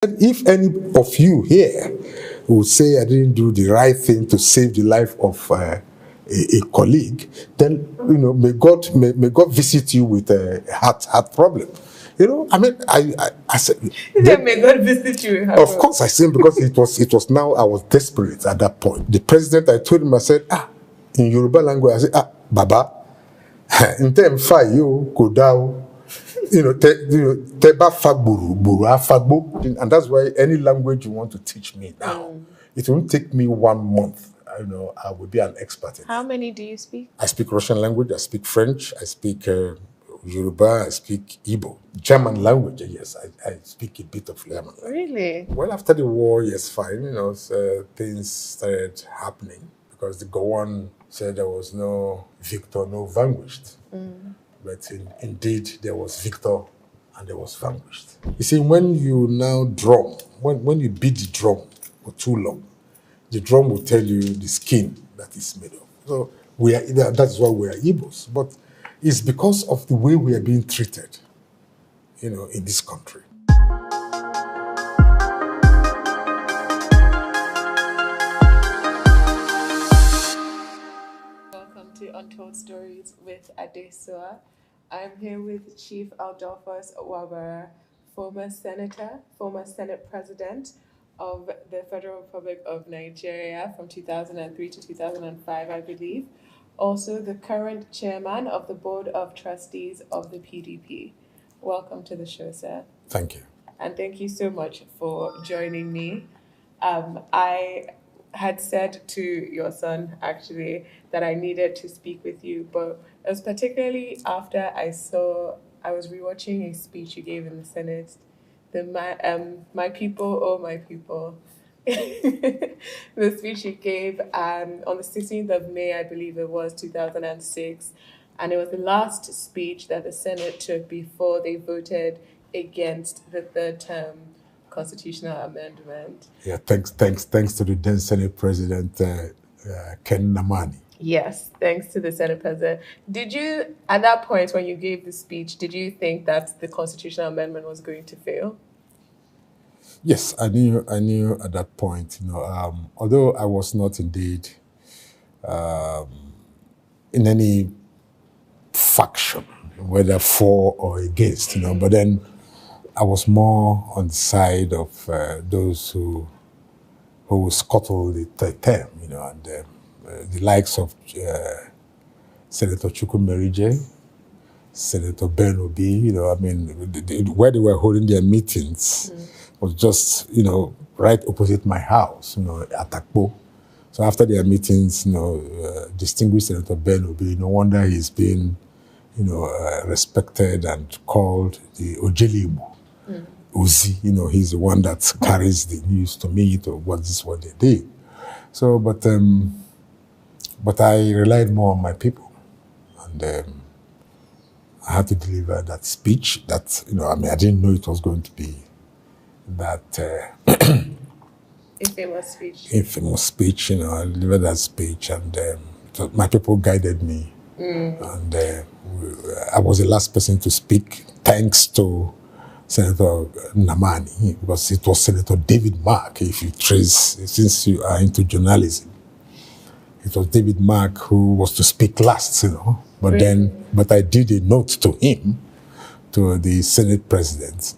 If any of you here would say I didn't do the right thing to save the life of a colleague, then may God visit you with a heart problem. I said. Then may God visit you. Of course, I said, because it was now I was desperate at that point. The president, I told him, I said, in Yoruba language, I said, Baba, in term fa you go down. Teba fagburu, buru afagbo, and that's why any language you want to teach me now, it won't take me 1 month. I will be an expert in it. How many do you speak? I speak Russian language, I speak French, I speak Yoruba, I speak Igbo. German language, yes, I speak a bit of German. Really? Well, after the war, yes, fine, things started happening because the Gowon said there was no victor, no vanquished. But indeed, there was victor and there was vanquished. You see, when you now drum, when you beat the drum for too long, the drum will tell you the skin that it's made of. So that's why we are Igbos. But it's because of the way we are being treated, in this country. Welcome to Untold Stories with Adesua. I'm here with Chief Adolphus Wabara, former senator, former Senate president of the Federal Republic of Nigeria from 2003 to 2005, I believe. Also, the current chairman of the Board of Trustees of the PDP. Welcome to the show, sir. Thank you. And thank you so much for joining me. I had said to your son, actually, that I needed to speak with you, but it was particularly after I was rewatching a speech you gave in the Senate, my people, oh my people, the speech you gave on the 16th of May, I believe it was, 2006, and it was the last speech that the Senate took before they voted against the third term constitutional amendment. Yeah, thanks to the then Senate President, Ken Namani. Yes, thanks to the Senate President. Did you, at that point when you gave the speech, did you think that the constitutional amendment was going to fail? Yes, I knew at that point, although I was not indeed in any faction, whether for or against, but then I was more on the side of those who scuttle the third term, and the likes of Senator Chukwumerije, Senator Ben Obi, where they were holding their meetings was just, right opposite my house, at Akpo. So after their meetings, distinguished Senator Ben Obi, no wonder he's been, respected and called the Ojelimu. Uzi, he's the one that carries the news to me to what they did. So, but I relied more on my people, and I had to deliver that speech. That I didn't know it was going to be that infamous speech. Infamous speech, I delivered that speech, and my people guided me, and I was the last person to speak, thanks to Senator Namani, because it was Senator David Mark, if you trace, since you are into journalism. It was David Mark who was to speak last, But really? But I did a note to him, to the Senate President,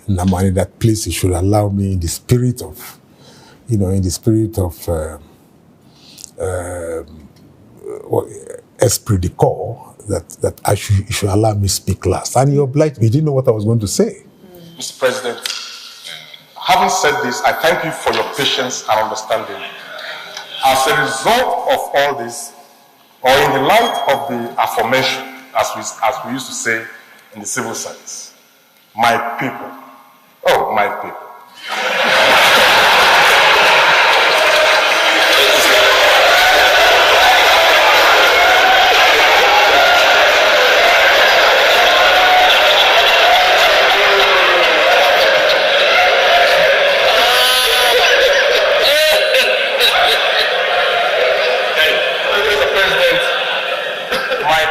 Namani, that please he should allow me in the spirit of, esprit de corps, that he should allow me speak last. And he obliged me. He didn't know what I was going to say. Mr. President, having said this, I thank you for your patience and understanding. As a result of all this, or in the light of the aforementioned, as we used to say in the civil service, my people, oh, my people.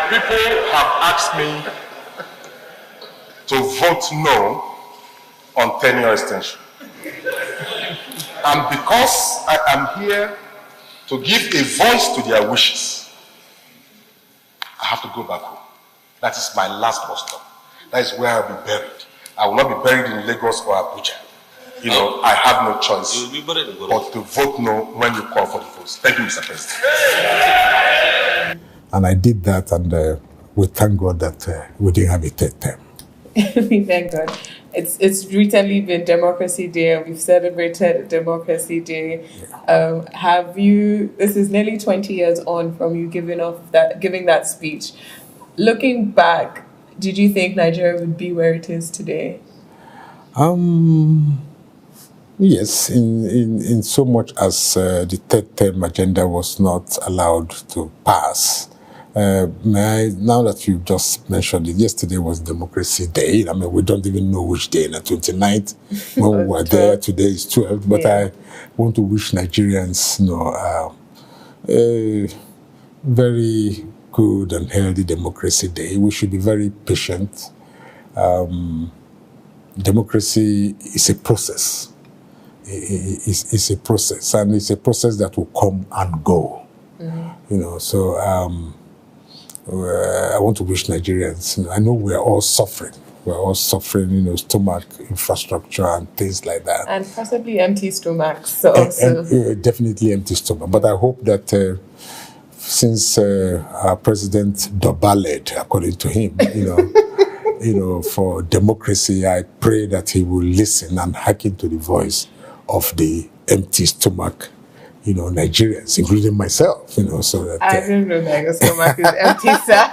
People have asked me to vote no on tenure extension. And because I am here to give a voice to their wishes, I have to go back home. That is my last bus stop. That is where I'll be buried. I will not be buried in Lagos or Abuja. You know, I have no choice but to vote no when you call for the votes. Thank you, Mr. President. And I did that, and we thank God that we didn't have a third term. We thank God. It's recently been Democracy Day, and we've celebrated Democracy Day. Have you? This is nearly 20 years on from you giving that speech. Looking back, did you think Nigeria would be where it is today? Yes, in so much as the third term agenda was not allowed to pass. Now that you've just mentioned it, yesterday was Democracy Day. I mean, we don't even know which day, the 29th, when we were there. Today is 12th. But I want to wish Nigerians, a very good and healthy Democracy Day. We should be very patient. Democracy is a process. It's a process, and it's a process that will come and go. Mm-hmm. So I want to wish Nigerians, I know we're all suffering. We're all suffering, stomach infrastructure and things like that. And possibly empty stomachs. And definitely empty stomach. But I hope that since our president doballed, according to him, for democracy, I pray that he will listen and hearken to the voice of the empty stomach, Nigerians, including myself, so that... I didn't know that your stomach is empty, sir.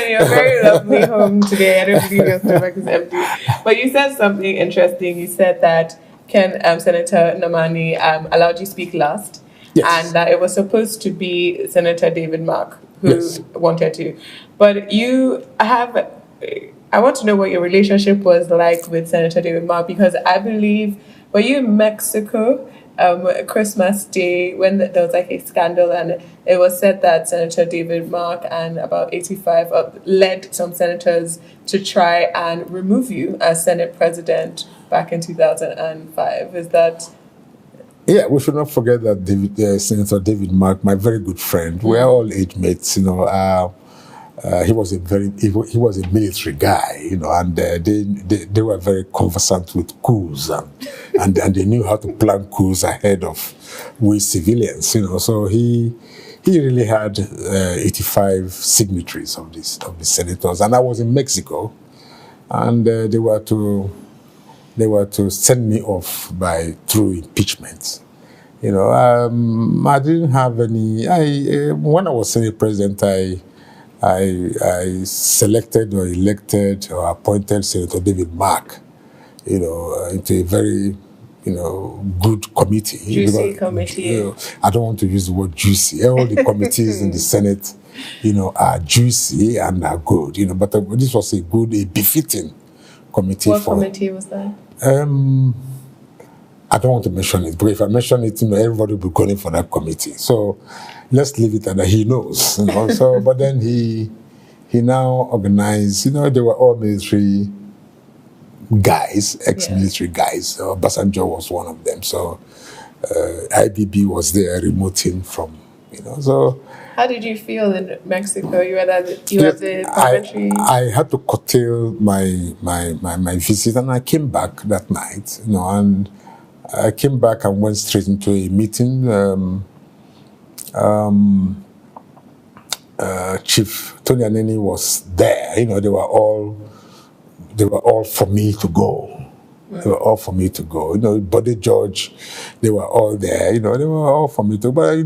You're very lovely home today. I don't believe your stomach is empty. But you said something interesting. You said that Senator Namani allowed you speak last, yes, and that it was supposed to be Senator David Mark who wanted to. But I want to know what your relationship was like with Senator David Mark, because I believe, were you in Mexico Christmas Day when there was like a scandal, and it was said that Senator David Mark and about 85 led some senators to try and remove you as Senate President back in 2005. Is that... Yeah, we should not forget that Senator David Mark, my very good friend, we're all age mates, he was a military guy, and they were very conversant with coups, and they knew how to plan coups ahead of we civilians, So he really had 85 signatories of the senators, and I was in Mexico, and they were to send me off through impeachment. I didn't have any. When I was Senate President, I selected or elected or appointed Senator David Mark, into a very, good committee. Juicy committee. I don't want to use the word juicy. All the committees in the Senate, are juicy and are good, but this was a befitting committee. What committee was that? I don't want to mention it, but if I mention it, everybody will be calling for that committee. So let's leave it at that. He knows, So, but then he now organized. They were all military guys, ex-military guys. Obasanjo was one of them. So IBB was there, remoting from, So how did you feel in Mexico? You were the parliamentary. I had to curtail my visit, and I came back that night. And I came back and went straight into a meeting. Chief Tony Aneni was there. They were all for me to go. They were all for me to go. Body George, they were all there. They were all for me to go. But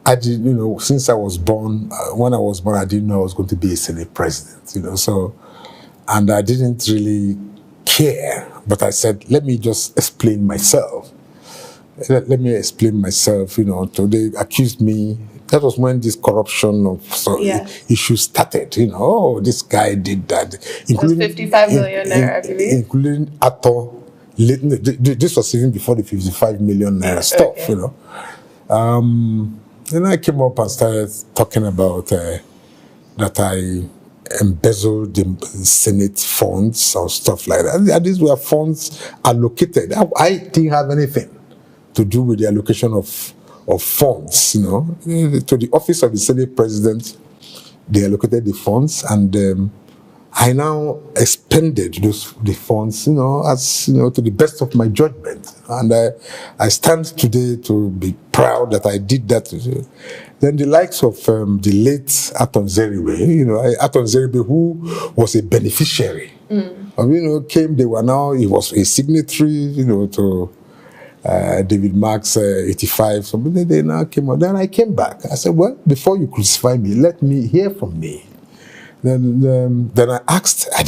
I did. Since I was born, when I was born, I didn't know I was going to be a Senate President. So, and I didn't really care. But I said, let me just explain myself. Let me explain myself. So they accused me. That was when this corruption issue started. This guy did that. Including 55 million naira, I believe. Including Ato. This was even before the 55 million naira stuff, Then I came up and started talking about that embezzled the Senate funds or stuff like that. And these were funds allocated. I didn't have anything to do with the allocation of funds, to the office of the Senate President. They allocated the funds, and I now expended the funds, as to the best of my judgment, and I stand today to be proud that I did that. Then the likes of the late Aton Zeribe, Aton Zeribe, who was a beneficiary, came. He was a signatory, to David Mark's 85. So they now came on. Then I came back. I said, well, before you crucify me, let me hear from me. Then I asked, I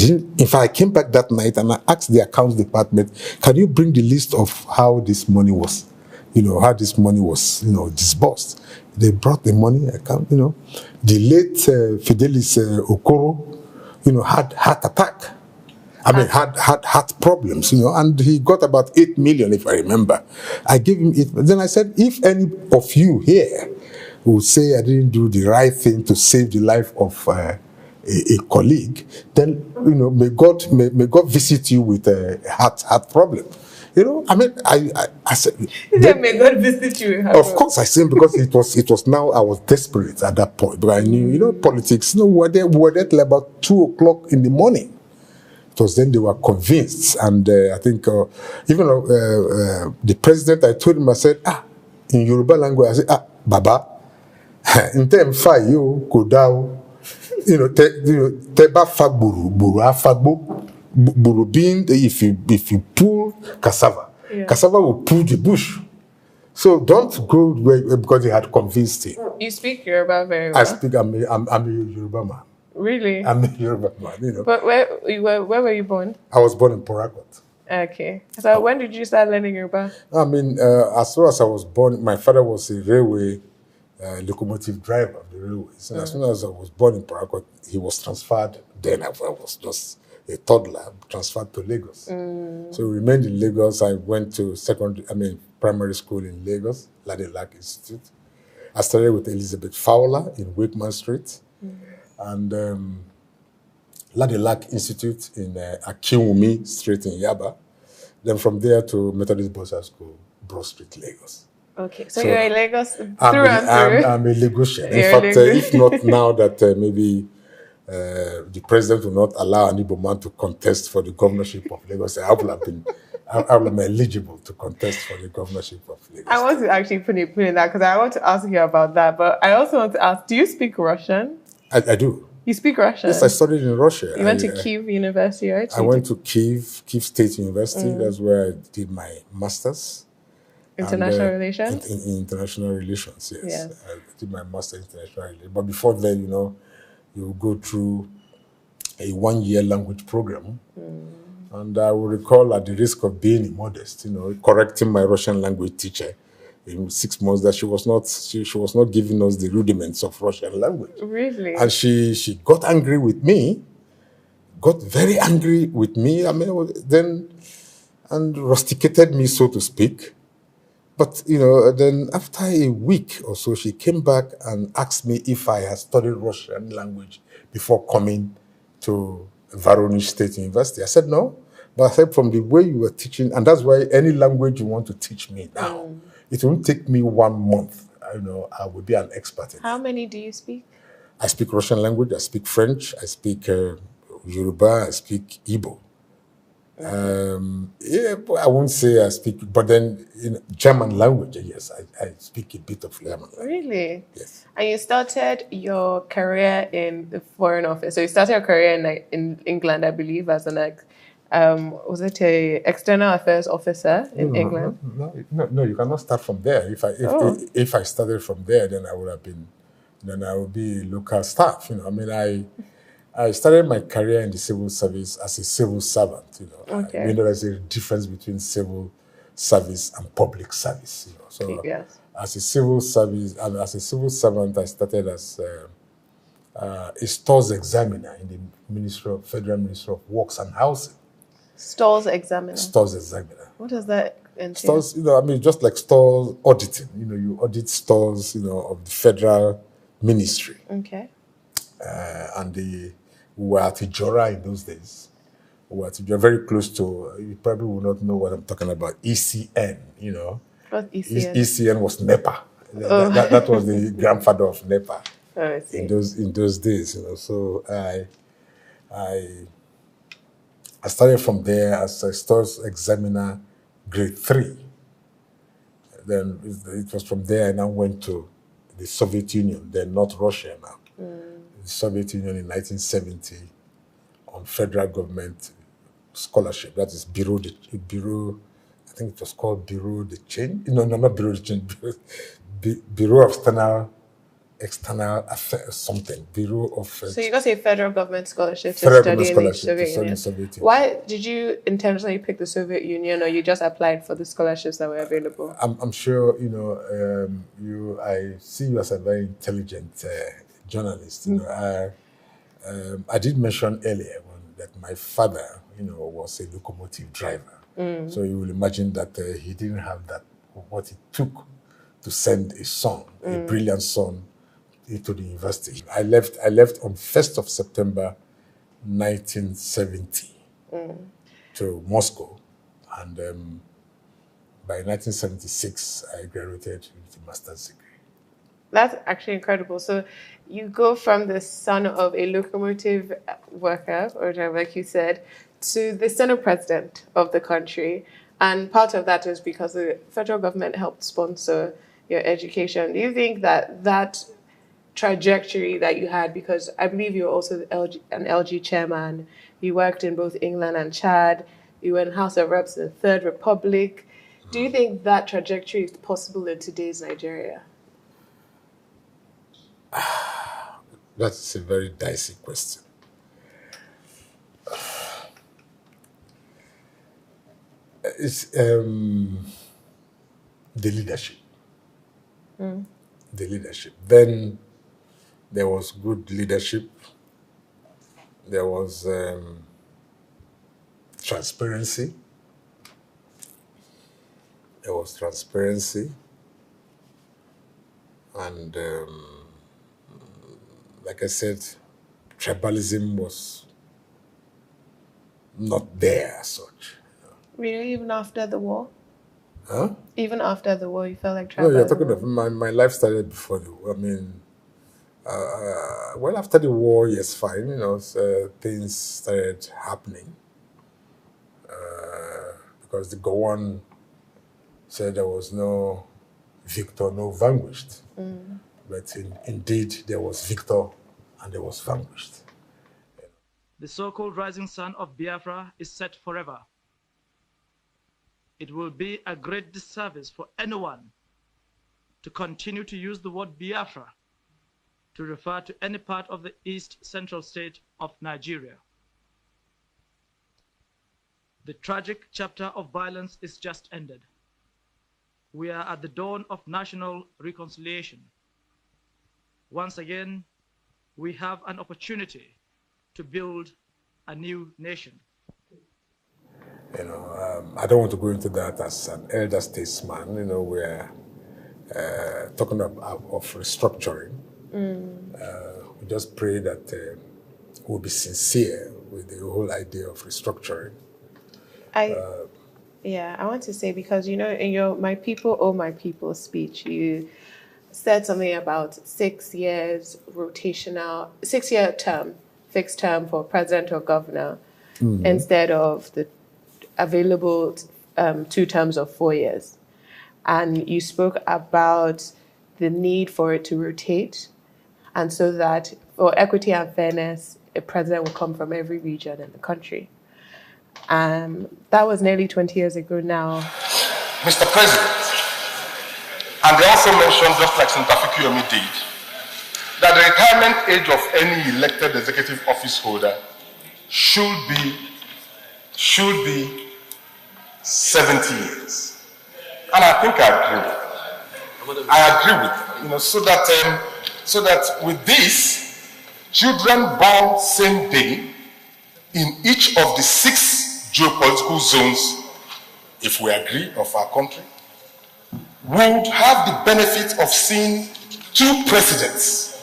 came back that night and I asked the accounts department, can you bring the list of how this money was, disbursed? They brought the money account, The late Fidelis Okoro, had heart attack. Had heart problems, and he got about 8 million, if I remember. I gave him it. Then I said, if any of you here would say I didn't do the right thing to save the life of a colleague, then may God visit you with a heart problem. I said, may God visit you. Of course, I said, because it was now I was desperate at that point, but I knew, politics. We were there till about 2:00 in the morning. It was then they were convinced, and I think even the president, I told him, I said, in Yoruba language, I said, Baba, in terms of you go down, teba fagburu, buru afagbo, buru being if you pull cassava, cassava will pull the bush. So don't go because they had convinced him. You speak Yoruba very well. I speak. I'm a Yoruba man. Really? I'm a Yoruba man, But where were you born? I was born in Port Harcourt. Okay. So when did you start learning Yoruba? As soon as I was born, my father was a railway locomotive driver of the railways. And as soon as I was born in Port Harcourt, he was transferred. Then I was just a toddler, transferred to Lagos. So we remained in Lagos. I went to primary school in Lagos, Ladilak Institute. I started with Elizabeth Fowler in Wakeman Street. And Ladilak Institute in Akinwumi Street in Yaba. Then from there to Methodist Boys High School, Broad Street, Lagos. Okay, so you're in Lagos through and through? I'm a Lagosian. In fact, if not now that maybe the president will not allow an Igbo man to contest for the governorship of Lagos, I will have been eligible to contest for the governorship of Lagos. I want to actually put in that because I want to ask you about that, but I also want to ask, do you speak Russian? I do. You speak Russian? Yes, I studied in Russia. You went to Kyiv University, right? I went to Kyiv State University. That's where I did my master's. International relations? In international relations, yes. I did my master's in international relations. But before then, you go through a 1-year language program. And I will recall, at the risk of being immodest, correcting my Russian language teacher in 6 months, that she was not giving us the rudiments of Russian language. Really? And she got angry with me, got very angry with me, and rusticated me, so to speak. But, then after a week or so, she came back and asked me if I had studied Russian language before coming to Voronezh State University. I said no, but I said, from the way you were teaching, and that's why any language you want to teach me now, it won't take me 1 month. I will be an expert in it. How many do you speak? I speak Russian language, I speak French, I speak Yoruba, I speak Igbo. I won't say I speak, but then German language, yes, I speak a bit of German language. Really? Yes. And you started your career in the Foreign Office. So you started your career in England, I believe, as an was it a external affairs officer in England? No, you cannot start from there. If I started from there, then I would be a local staff. I started my career in the civil service as a civil servant. Okay. There's a difference between civil service and public service. So yes. As a civil servant, I started as a stores examiner in the Federal Ministry of Works and Housing. Stores examiner. Stores examiner. What does that entail? Stores, just like stores auditing. You audit stores, of the federal ministry. Okay. And We were at Ijora in those days. We were at Ijora, very close to, you probably will not know what I'm talking about, ECN, you know. What's ECN? ECN was NEPA. Oh. That was the grandfather of NEPA Oh, I see. in those days, you know. So I started from there as a stores examiner, grade 3. Then it was from there I now went to the Soviet Union, then not Russia now. The Soviet Union in 1970 on federal government scholarship. That is Bureau, I think it was called Bureau de Change. No, not Bureau de Change. Bureau of External Affairs, something. Bureau of... So you got a federal government scholarship to Federal study in the government Soviet scholarship to Union. study in Soviet Union. Why did you intentionally pick the Soviet Union, or you just applied for the scholarships that were available? I'm sure, you know, I see you as a very intelligent journalist. You know, I did mention earlier that my father, you know, was a locomotive driver. So you will imagine that he didn't have that, what it took to send a son, a brilliant son, into the university. I left on 1st of September 1970 to Moscow, and by 1976 I graduated with a master's degree. That's actually incredible. So you go from the son of a locomotive worker, or driver, like you said, to the Senate president of the country. And part of that is because the federal government helped sponsor your education. Do you think that trajectory that you had, because I believe you were also an LG chairman, you worked in both England and Chad, you were in House of Reps in the Third Republic. Do you think that trajectory is possible in today's Nigeria? That's a very dicey question. It's the leadership. The leadership. Then there was good leadership. There was transparency. There was transparency. And like I said, tribalism was not there as such. Really, even after the war? Huh? Even after the war, you felt like No, tribalism? you're talking of my life started before the war. I mean, well, after the war, yes, fine. You know, things started happening because the Gowon said there was no victor, no vanquished. But indeed, there was victor and there was vanquished. The so-called rising sun of Biafra is set forever. It will be a great disservice for anyone to continue to use the word Biafra to refer to any part of the East Central state of Nigeria. The tragic chapter of violence is just ended. We are at the dawn of national reconciliation. Once again, we have an opportunity to build a new nation. You know, I don't want to go into that as an elder statesman. You know, we're talking of restructuring. We just pray that we'll be sincere with the whole idea of restructuring. I want to say, because, you know, in your My People, Oh My People speech, you said something about 6 years rotational, 6-year term, fixed term for president or governor, instead of the available 2 terms of 4 years. And you spoke about the need for it to rotate, and so that for equity and fairness, a president will come from every region in the country. That was nearly 20 years ago now. Mr. President, and they also mentioned, just like Senator Fikiomi did, that the retirement age of any elected executive office holder should be 70 years. And I think I agree with it. I agree with it. You know, so that with this, children born same day in each of the 6 geopolitical zones, if we agree, of our country, would have the benefit of seeing 2 presidents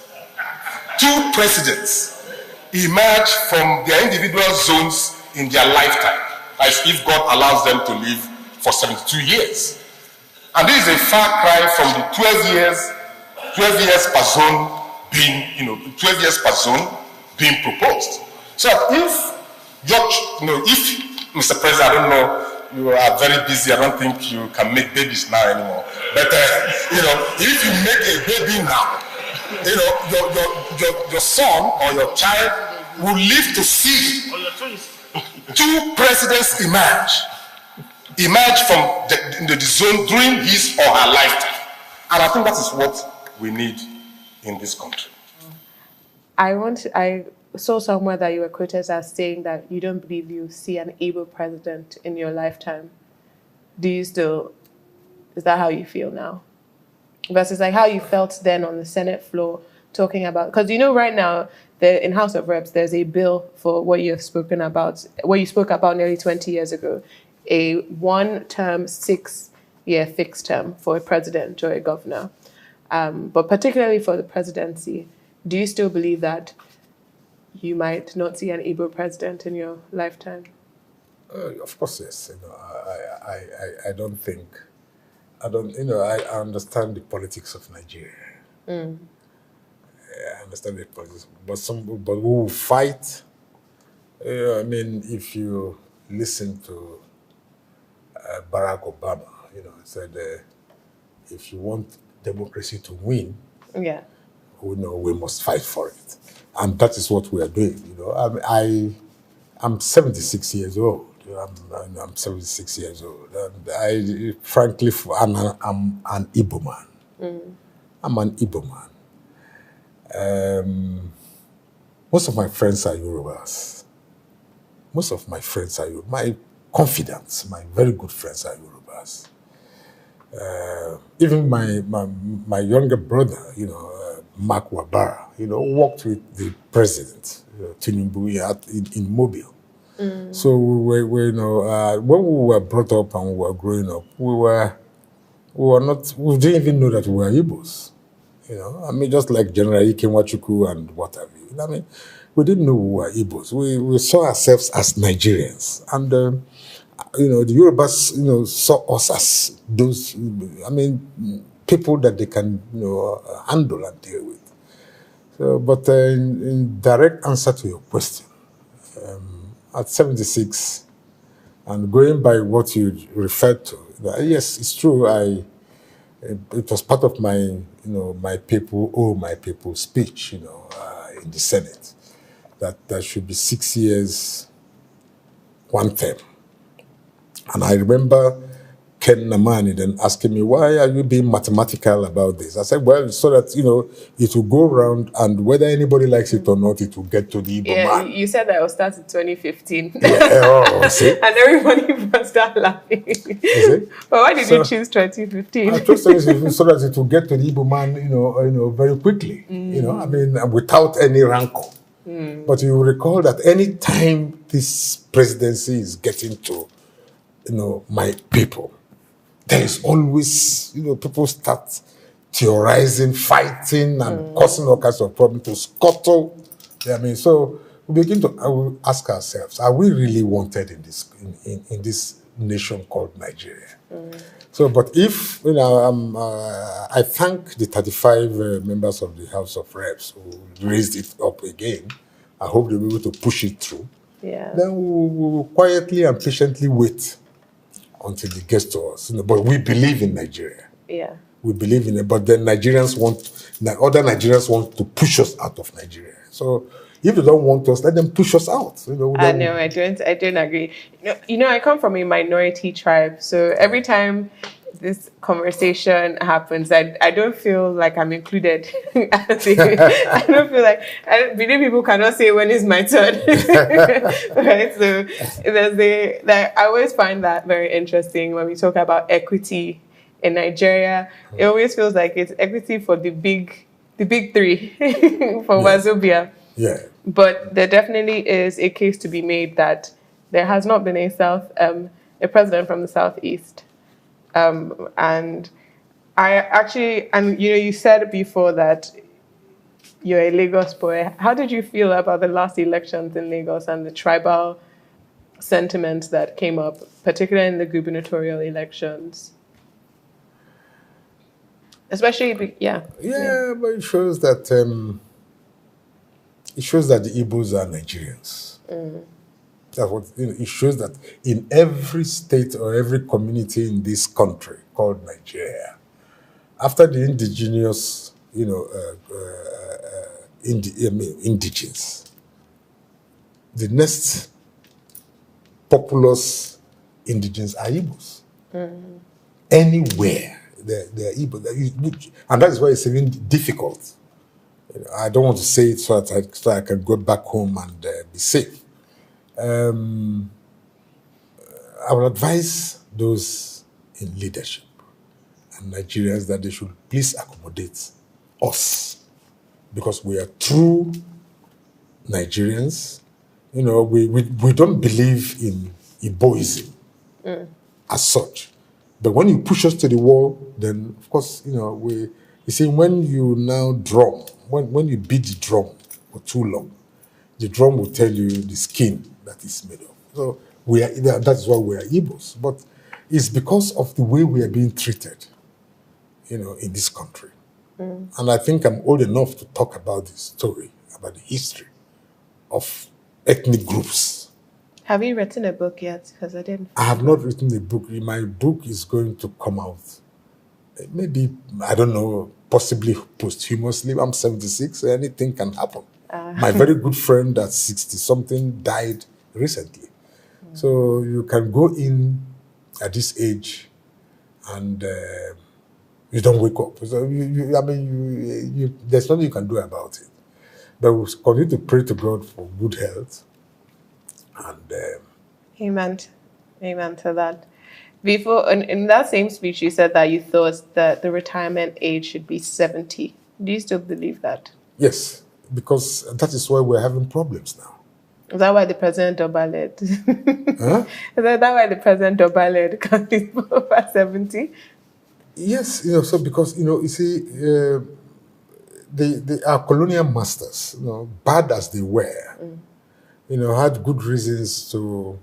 emerge from their individual zones in their lifetime, as if God allows them to live for 72 years. And this is a far cry from the 12 years per zone being, 12 years per zone being proposed. So if Mr. President, I don't know, you are very busy, I don't think you can make babies now anymore. But if you make a baby now, your son or your child will live to see two presidents emerge from the zone during his or her lifetime. And I think that is what we need in this country. I saw somewhere that you were quoted as saying that you don't believe you see an able president in your lifetime. Is that how you feel now? Versus like how you felt then on the Senate floor talking about, because right now in House of Reps there's a bill for what you spoke about nearly 20 years ago, a 1-term 6-year fixed term for a president or a governor. But particularly for the presidency, do you still believe that you might not see an able president in your lifetime? Of course, yes. I don't think. I understand the politics of Nigeria. I understand the politics, but we will fight. If you listen to Barack Obama, he said, if you want democracy to win, we must fight for it, and that is what we are doing. I'm 76 years old. I'm 76 years old. And frankly, I'm an Igbo man. I'm an Igbo man. Most of my friends are Yorubas. My confidants, my very good friends are Yorubas. Even my younger brother, Mark Wabara, worked with the president, Tinubu, in Mobile. So when we were brought up and we were growing up, we didn't even know that we were Igbos. Just like General Ikemwachuku and what have you. We didn't know we were Igbos. We saw ourselves as Nigerians. And, the Yorubas, saw us as those, people that they can, handle and deal with. So, but in direct answer to your question, at 76, and going by what you referred to, yes, it's true. It was part of my, my people speech, in the Senate, that there should be 6 years, 1 term. And I remember Ken Namani then asking me, why are you being mathematical about this? I said, well, so that, it will go around, and whether anybody likes it or not, it will get to the Igbo man. You said that it will start in 2015. See? And everybody burst out laughing. But why did you choose 2015? I chose 2015 so that it will get to the Igbo man, very quickly, without any rancor. But you will recall that any time this presidency is getting to, my people, there is always, people start theorizing, fighting, and causing all kinds of problems to scuttle. So we begin to ask ourselves: are we really wanted in this nation called Nigeria? So, but if I thank the 35 members of the House of Reps who raised it up again. I hope they'll be able to push it through. Yeah. Then we will quietly and patiently wait until it gets to us. But we believe in Nigeria. Yeah. We believe in it. But then other Nigerians want to push us out of Nigeria. So if they don't want us, let them push us out. No, I don't agree. I come from a minority tribe, so every time this conversation happens, I don't feel like I'm included. I don't feel like, I believe people cannot say when it's my turn. Right? So I always find that very interesting when we talk about equity in Nigeria. It always feels like it's equity for the big three for Wazobia. Yeah. But there definitely is a case to be made that there has not been a president from the Southeast. And you said before that you're a Lagos boy. How did you feel about the last elections in Lagos and the tribal sentiment that came up, particularly in the gubernatorial elections? Especially, yeah. Yeah, but it shows that the Igbos are Nigerians. That's what it shows, that in every state or every community in this country called Nigeria, after the indigenous, indigens, the next populous indigens are Igbos. Anywhere they're Igbo, and that is why it's even difficult. I don't want to say it so that I can go back home and be safe. I would advise those in leadership and Nigerians that they should please accommodate us, because we are true Nigerians. We don't believe in Igboism as such. But when you push us to the wall, then of course, you see, when you now drum, when you beat the drum for too long, the drum will tell you the skin that it's made of. So that is why we are Igbos. But it's because of the way we are being treated, in this country. And I think I'm old enough to talk about the story, about the history of ethnic groups. Have you written a book yet? Because I didn't. I have not written a book. My book is going to come out. Maybe, I don't know, possibly posthumously. I'm 76, so anything can happen. My very good friend that's 60-something died recently. So you can go in at this age and you don't wake up. So there's nothing you can do about it. But we'll continue to pray to God for good health. And Amen. Amen to that. Before, in that same speech, you said that you thought that the retirement age should be 70. Do you still believe that? Yes, because that is why we're having problems now. Is that why the president doubled? Huh? Is that why the president doubled because he's over 70? Yes, so because, you see, our colonial masters, bad as they were, had good reasons to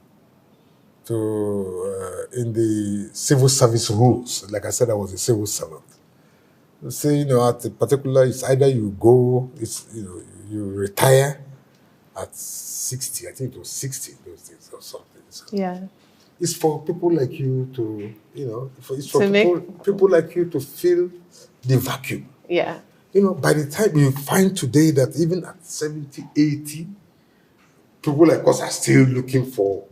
in the civil service rules. Like I said, I was a civil servant. Say, at a particular, it's either you go, you retire at 60. I think it was 60 those days or something. So Yeah. it's for people like you to, it's for To people like you to fill the vacuum. Yeah. By the time you find today that even at 70, 80, people like us are still looking for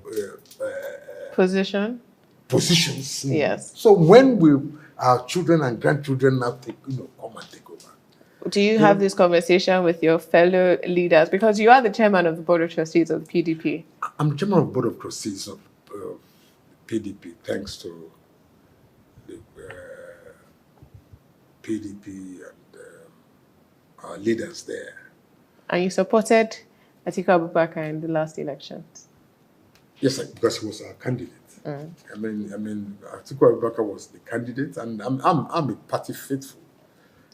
Positions. Yes. So when our children and grandchildren now come and take over. Do you have this conversation with your fellow leaders? Because you are the chairman of the board of trustees of the PDP. I'm the chairman of the board of trustees of PDP, thanks to the PDP and our leaders there. And you supported Atiku Abubakar in the last elections. Yes, because he was our candidate. I mean, Atiku Abubakar was the candidate, and I'm a party faithful.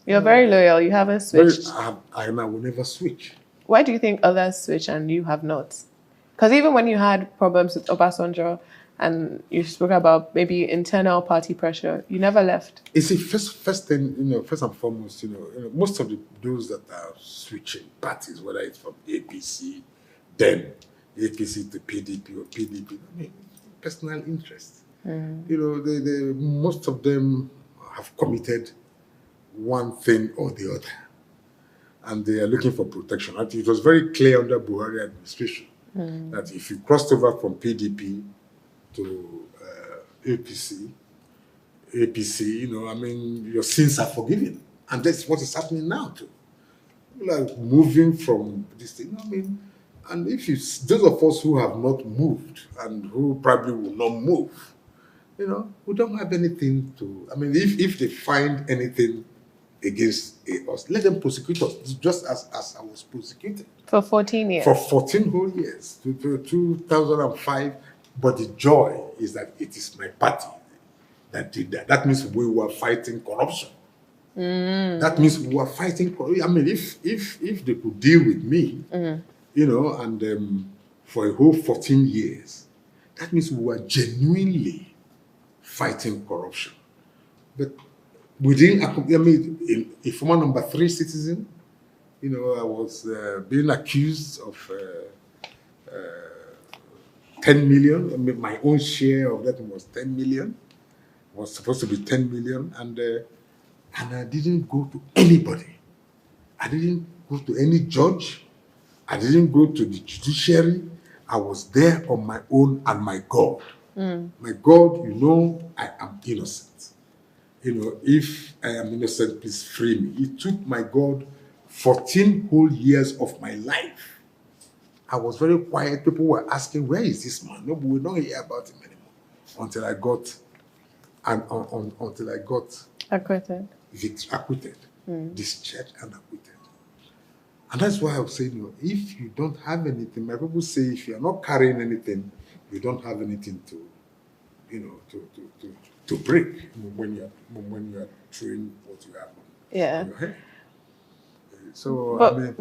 You're very loyal. You haven't switched. I will never switch. Why do you think others switch and you have not? Because even when you had problems with Obasanjo and you spoke about maybe internal party pressure, you never left. You see, first thing, first and foremost, most of those that are switching parties, whether it's from APC, then APC to PDP or PDP, personal interest. Most of them have committed one thing or the other, and they are looking for protection. I think it was very clear under Buhari administration that if you crossed over from PDP to APC, your sins are forgiven, and that's what is happening now too. People are moving from this thing. And if those of us who have not moved and who probably will not move, we don't have anything to. If they find anything against us, let them prosecute us, just as I was prosecuted. For 14 years. For 14 whole years, to 2005. But the joy is that it is my party that did that. That means we were fighting corruption. That means we were fighting. I mean, if they could deal with me, and for a whole 14 years, that means we were genuinely fighting corruption. But we didn't. I mean, a former number 3 citizen, I was being accused of 10 million. I mean, my own share of that was 10 million. It was supposed to be 10 million, and I didn't go to anybody. I didn't go to any judge. I didn't go to the judiciary. I was there on my own and my God. My God, I am innocent. If I am innocent, please free me. It took my God 14 whole years of my life. I was very quiet. People were asking, where is this man? No, but we don't hear about him anymore. Until I got Acquitted. acquitted, discharged and acquitted. And that's why I was saying, if you don't have anything, my people say, if you are not carrying anything, you don't have anything to break when you are throwing what you have on your head. So, But,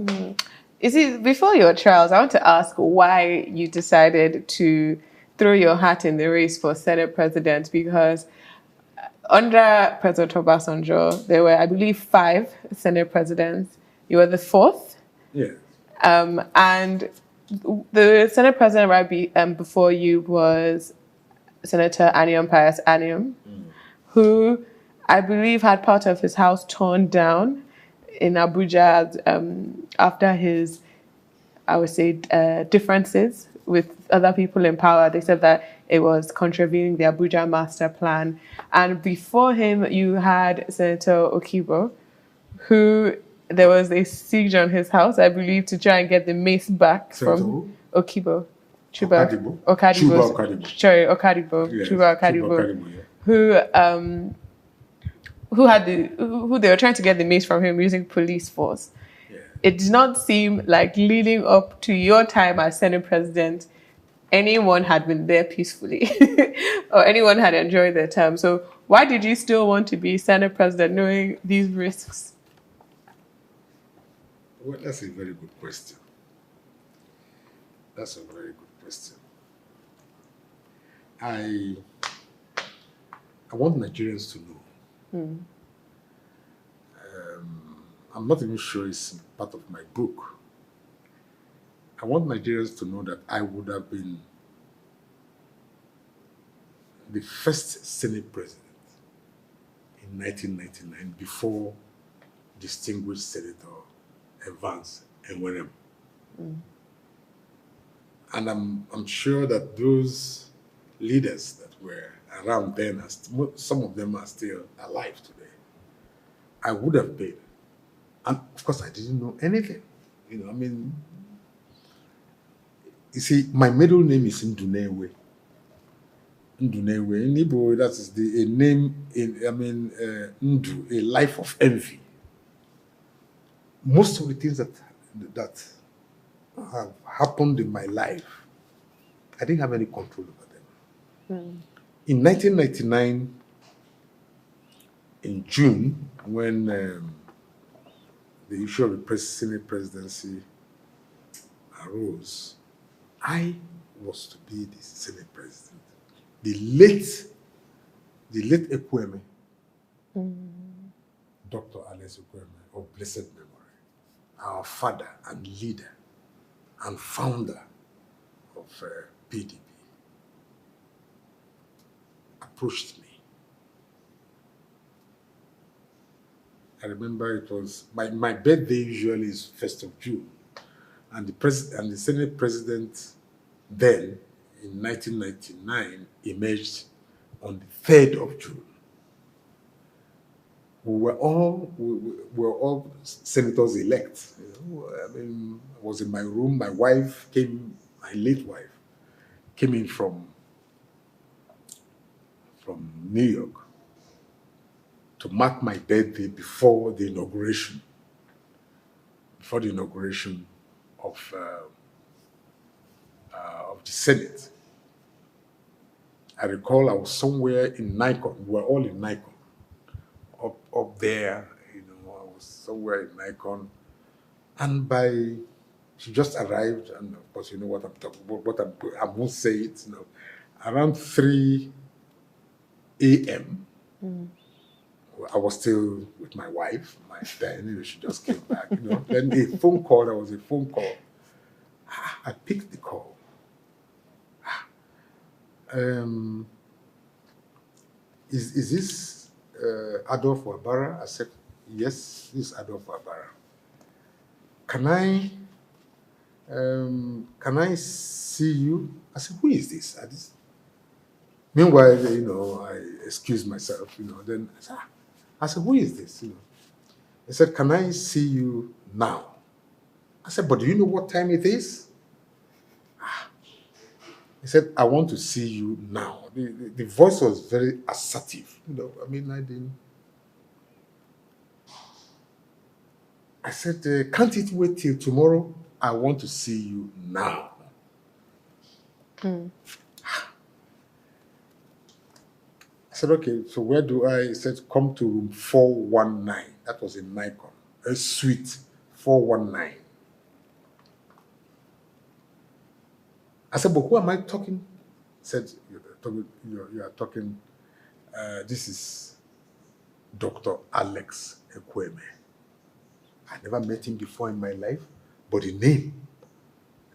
you see, before your trials, I want to ask why you decided to throw your hat in the race for Senate president, because under President Obasanjo, there were, I believe, 5 Senate presidents. You were the 4th. Yeah. And the Senate president before you was Senator Anium Pius Anium, who I believe had part of his house torn down in Abuja after his, I would say, differences with other people in power. They said that it was contravening the Abuja master plan. And before him, you had Senator Okibo, who there was a siege on his house, I believe, to try and get the mace back from Okibo. Okadibo. Sorry, Okadibo. Yes, Chuba Okadibo. Yeah. Who they were trying to get the mace from him using police force. Yeah. It did not seem like leading up to your time as Senate president, anyone had been there peacefully or anyone had enjoyed their term. So why did you still want to be Senate president knowing these risks? Well, that's a very good question. That's a very good question. I want Nigerians to know. I'm not even sure it's part of my book. I want Nigerians to know that I would have been the first Senate president in 1999 before distinguished Senator Evans and Wenham. And I'm sure that those leaders that were around then, some of them are still alive today. I would have been. And of course, I didn't know anything. You see, my middle name is Ndunewe. Ndunewe. In Igbo, that is a name Ndu, a life of envy. Most of the things that have happened in my life, I didn't have any control over them. In 1999, in June, when the issue of the Senate presidency arose, I was to be the Senate president. The late Ekweme, Dr. Alex Ekweme, of blessed memory, our father and leader and founder of PDP, approached me. I remember it was my birthday usually is 1st of June, and the Senate president then in 1999 emerged on the 3rd of June. We were all senators elect. I was in my room. My late wife came in from New York to mark my birthday before the inauguration of the Senate. I recall I was somewhere in Nikon. We were all in Nikon, up there was somewhere in Nikon. And she just arrived, and of course, you know what I'm talking about, I won't say it, around 3 a.m., I was still with my wife. Then she just came back. Then a phone call. There was a phone call. I picked the call. Is this Adolphus Wabara? I said, yes, this is Adolphus Wabara. Can I see you? I said, who is this? Meanwhile, I excused myself. Then I said, who is this? He said, can I see you now? I said, but do you know what time it is? He said, I want to see you now. The voice was very assertive. I said, can't it wait till tomorrow? I want to see you now. I said, okay, so where do I? He said, come to room 419. That was in Nikon. A suite 419. I said, but who am I talking? He said, you are talking, this is Dr. Alex Ekweme. I never met him before in my life, but the name,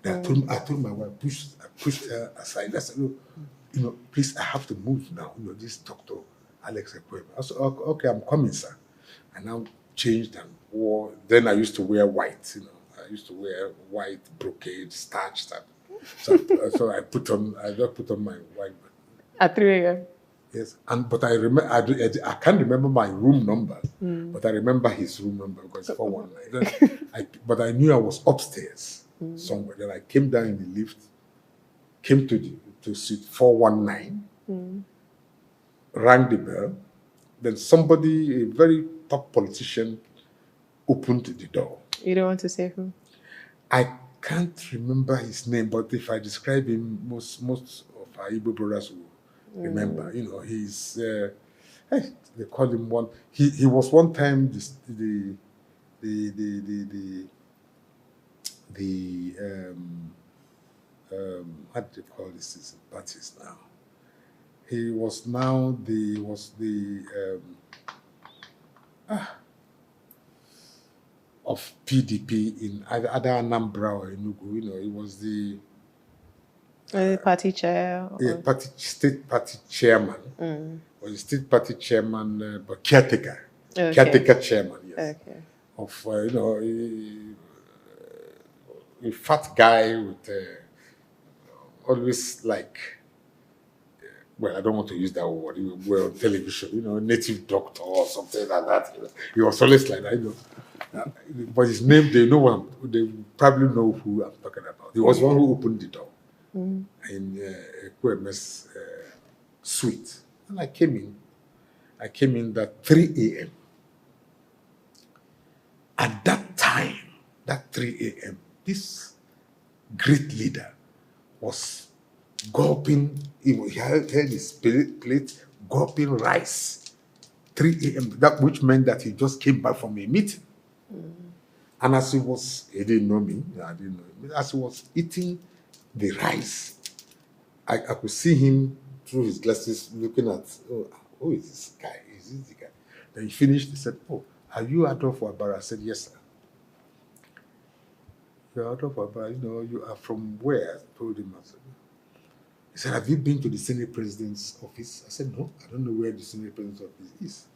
I told my wife, I pushed her aside. I said, please, I have to move now. This Dr. Alex Ekweme. I said, okay, I'm coming, sir. I now changed and wore, then I used to wear white, I used to wear white brocade, starch stuff. So I just put on my white. At 3 a.m. Yes, but I remember I can't remember my room number, but I remember his room number because it's 419. But I knew I was upstairs somewhere. Then I came down in the lift, came to suite 419, rang the bell. Then somebody, a very top politician, opened the door. You don't want to say who? I can't remember his name, but if I describe him, most of our Igbo brothers will remember. He's they call him one. He was one time the what do they call this parties now? He was now the of PDP in either Anambra or Enugu. He was the party chair? State party chairman. Was the state party chairman, but caretaker. Okay. Caretaker chairman, yes. Okay. Of, a fat guy with always like, well, I don't want to use that word. He was on television, native doctor or something like that. He was always like that, But his name, they probably know who I'm talking about. He was one who opened the door in Ekweme's suite. And I came in that 3 a.m. At that time, that 3 a.m., this great leader was gulping, he held his plate, gulping rice. 3 a.m., which meant that he just came back from a meeting. And as he didn't know me, I didn't know him. As he was eating the rice, I could see him through his glasses looking at, who is this guy? Is this the guy? Then he finished, he said, oh, are you Adolphus Wabara? I said, yes, sir. You're Adolphus Wabara, you are from where? I told him, he said, have you been to the Senate President's office? I said, no, I don't know where the Senate President's office is.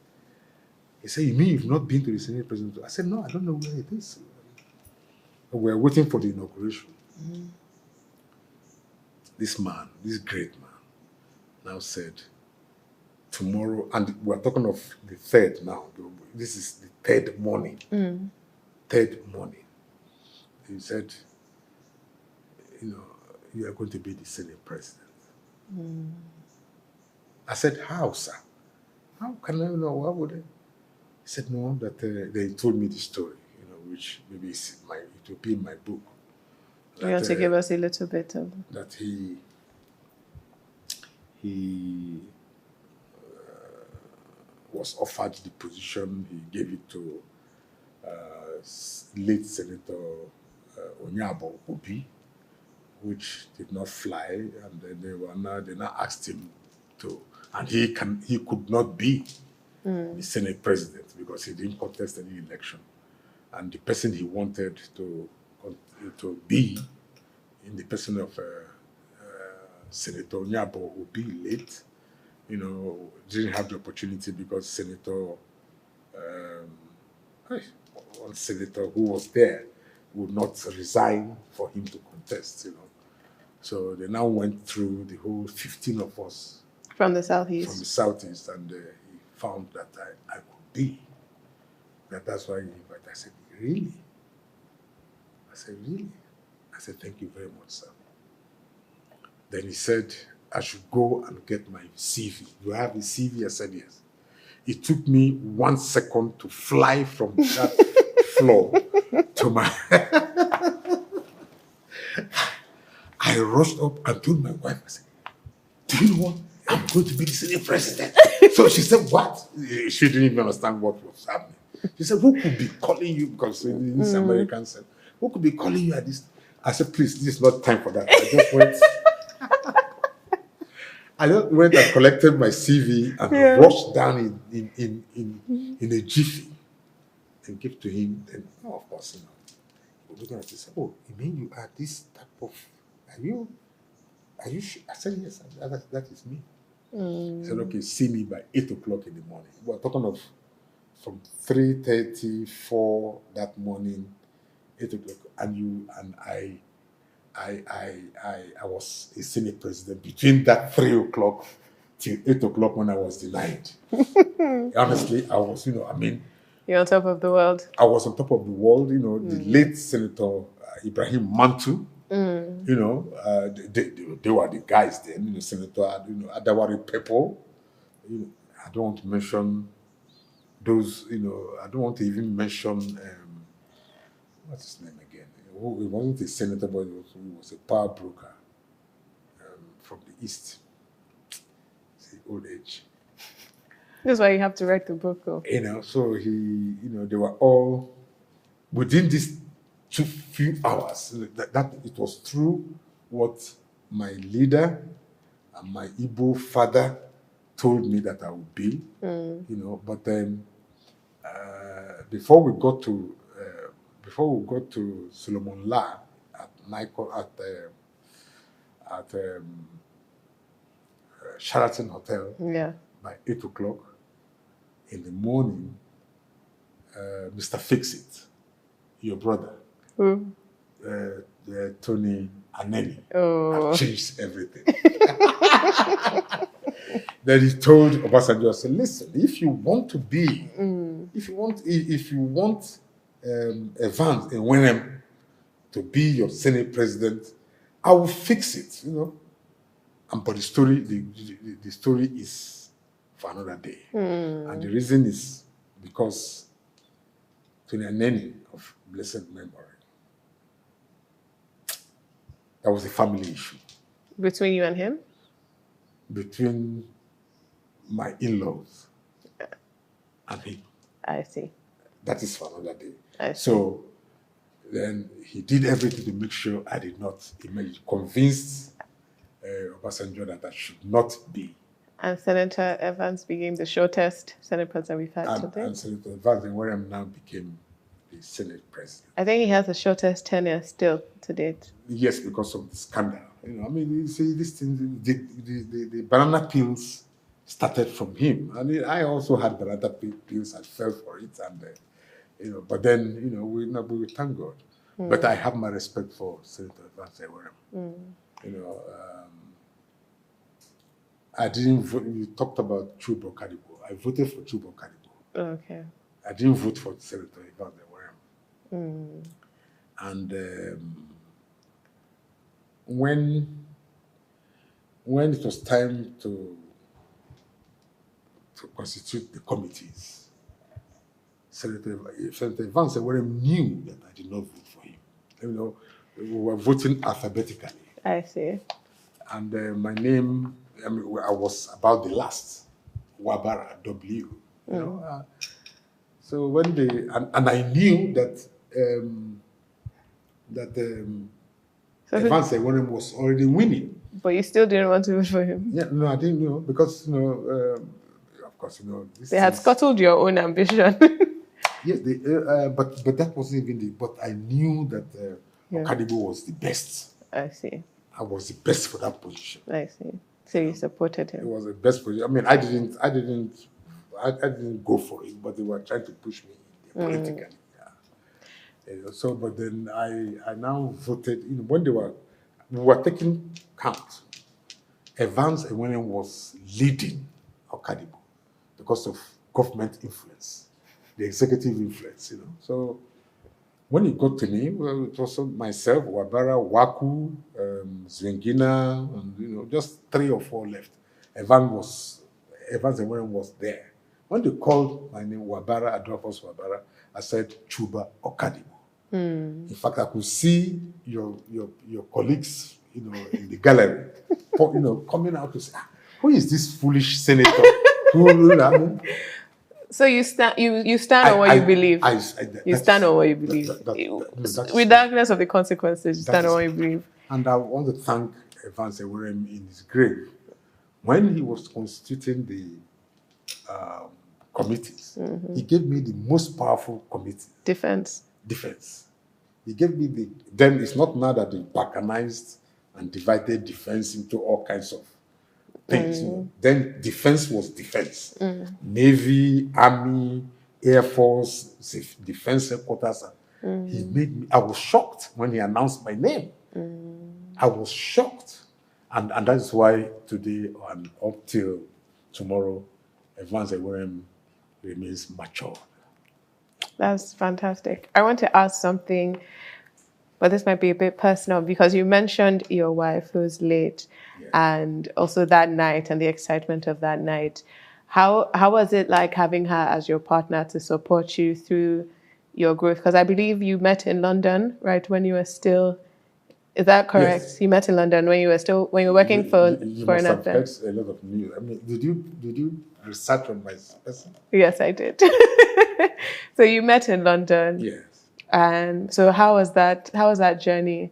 He said, you mean you've not been to the Senate President's office? I said, no, I don't know where it is. We're waiting for the inauguration. This man, this great man, now said, tomorrow, and we're talking of the third now. This is the third morning. Third morning. He said, you are going to be the Senate President. I said, how, sir? How can I know? Why would I? He said, no, that they told me the story, which maybe it will be in my book. You want to give us a little bit of that he was offered the position. He gave it to late Senator Onyabo Obi, which did not fly, and then they now asked him to, and he could not be the Senate president because he didn't contest any election, and the person he wanted to be in the person of Senator Onyabo Obi late, didn't have the opportunity because one senator who was there would not resign for him to contest, So they now went through the whole 15 of us from the southeast, and he found that I could be. That's why he invited. I said, really? I said, really? I said, thank you very much, sir. Then he said, I should go and get my CV. Do I have a CV? I said, yes. It took me 1 second to fly from that floor to my... I rushed up and told my wife, I said, do you know what? I'm going to be the Senate president. So she said, what? She didn't even understand what was happening. She said, who could be calling you? Because this American said, who could be calling you at this? I said, please, this is not time for that. I just went and collected my CV and rushed down in a jiffy and gave to him. And of course, he was looking at it and said, oh, you mean you are this type of, are you sure? I said, yes, that is me. He said, okay, see me by 8 o'clock in the morning. We're talking of from 3:34 that morning, 8 o'clock, and I was a Senate president between that 3 o'clock till 8 o'clock when I was denied. Honestly, I was, you're on top of the world. I was on top of the world, the late Senator Ibrahim Mantu, they were the guys then, Senator, Adawari Pepo, I don't want to mention those, I don't want to even mention, what's his name again? He wasn't a senator, but he was a power broker from the East. It's the old age. That's why you have to write the book, though. So they were all within these few hours. That it was through what my leader and my Igbo father told me that I would be. But then before we got to Solomon La at Sheraton Hotel by 8 o'clock in the morning, Mr. Fixit, your brother, Tony Aneni, had changed everything. Then he told Obasanjo, I said, listen, if you want to be, if you want Evans and Wenham to be your Senate president, I will fix it, But the story is for another day. And the reason is because Tony Aneni of blessed memory, that was a family issue. Between you and him? Between my in-laws and him. I see. That is for another day. I see. So then he did everything to make sure I did not emerge. He convinced Obasanjo that I should not be. And Senator Evans became the shortest Senate president we've had today. And Senator Evans and Warren now became the Senate president. I think he has the shortest tenure still to date. Yes, because of the scandal. You see, this thing, the banana peels started from him. And I also had banana peels. I fell for it. And, but then, we thank God. But I have my respect for Senator Evans and Warren. I didn't vote. You talked about Chubo Kadibo. I voted for Chubo Kadibo. Okay. I didn't vote for Senator Evans and Warren. And when it was time to constitute the committees, Senator Evans and Warren knew that I did not vote for him. We were voting alphabetically. I see. And my name, I was about the last, Wabara, W. So when they and I knew that Evans Ewonem was already winning. But you still didn't want to vote for him. Yeah, no, I didn't know because of course, this They had scuttled your own ambition. Yes, but that wasn't even the. But I knew that Okadibo was the best. I see. I was the best for that position. I see. So you supported him. It was the best position. I mean, I didn't go for it, but they were trying to push me politically. Yeah. So, but then I now voted. When we were taking count, Evans Ewonem was leading Okadibo because of government influence, the executive influence. So when it got to me, well, it was myself, Wabara, Waku, Zwingina, and just 3 or 4 left. Evans Ewonem was there. When they called my name, Wabara, Adolphus Wabara, I said Chuba Okadibo. In fact, I could see your colleagues, in the gallery, coming out to say, "Who is this foolish senator?" So you stand on what you believe. You stand on what you believe. Regardless of the consequences, you stand on what you believe. And I want to thank Evans Ewonem in his grave. When he was constituting the committees, he gave me the most powerful committee. Defense. He gave me then it's not now that they balkanized and divided defense into all kinds of things. Then defense was defense. Navy, Army, Air Force, defense headquarters. He made me, I was shocked when he announced my name. I was shocked. And that is why today and up till tomorrow, Evans Ewonem remains mature. That's fantastic. I want to ask something, but this might be a bit personal because you mentioned your wife who's late, and also that night and the excitement of that night. How was it like having her as your partner to support you through your growth? Because I believe you met in London, right, when you were still. Is that correct? Yes. You met in London when you were working for an event. You must have heard a lot of news. I mean, did you research on my person? Yes, I did. So you met in London. Yes. And so how was that journey?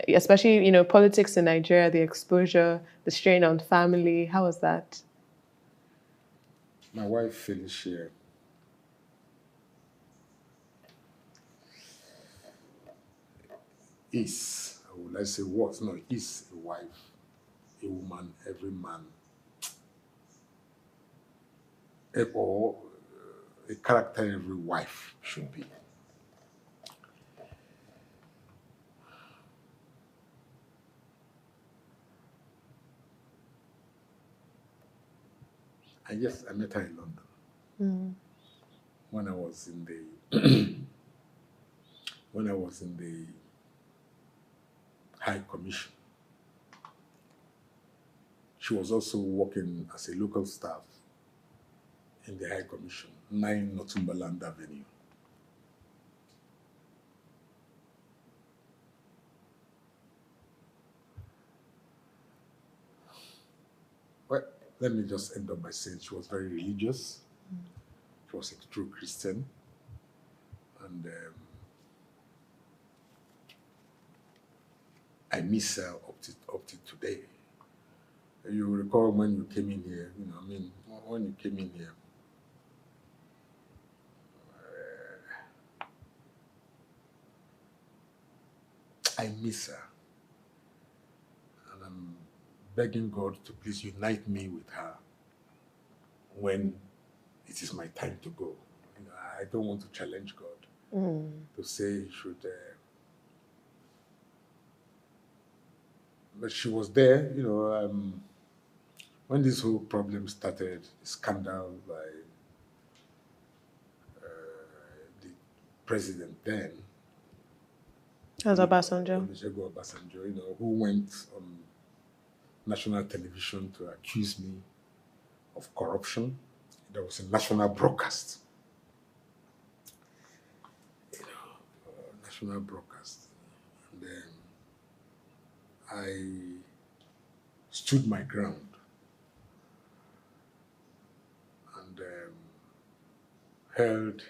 Especially, politics in Nigeria, the exposure, the strain on family. How was that? My wife, Felicia, is a wife, a woman, every man, or a character every wife should be. And yes, I met her in London when I was in the High Commission. She was also working as a local staff in the High Commission, 9 Northumberland Avenue. Well, let me just end up by saying she was very religious. She was a true Christian. And I miss her up to today. You recall when you came in here, when you came in here, I miss her. And I'm begging God to please unite me with her when it is my time to go. I don't want to challenge God to say he should. But she was there, when this whole problem started, scandal by the president then. Obasanjo. Olusegun Obasanjo, who went on national television to accuse me of corruption. There was a national broadcast. National broadcast. And then I stood my ground. And heard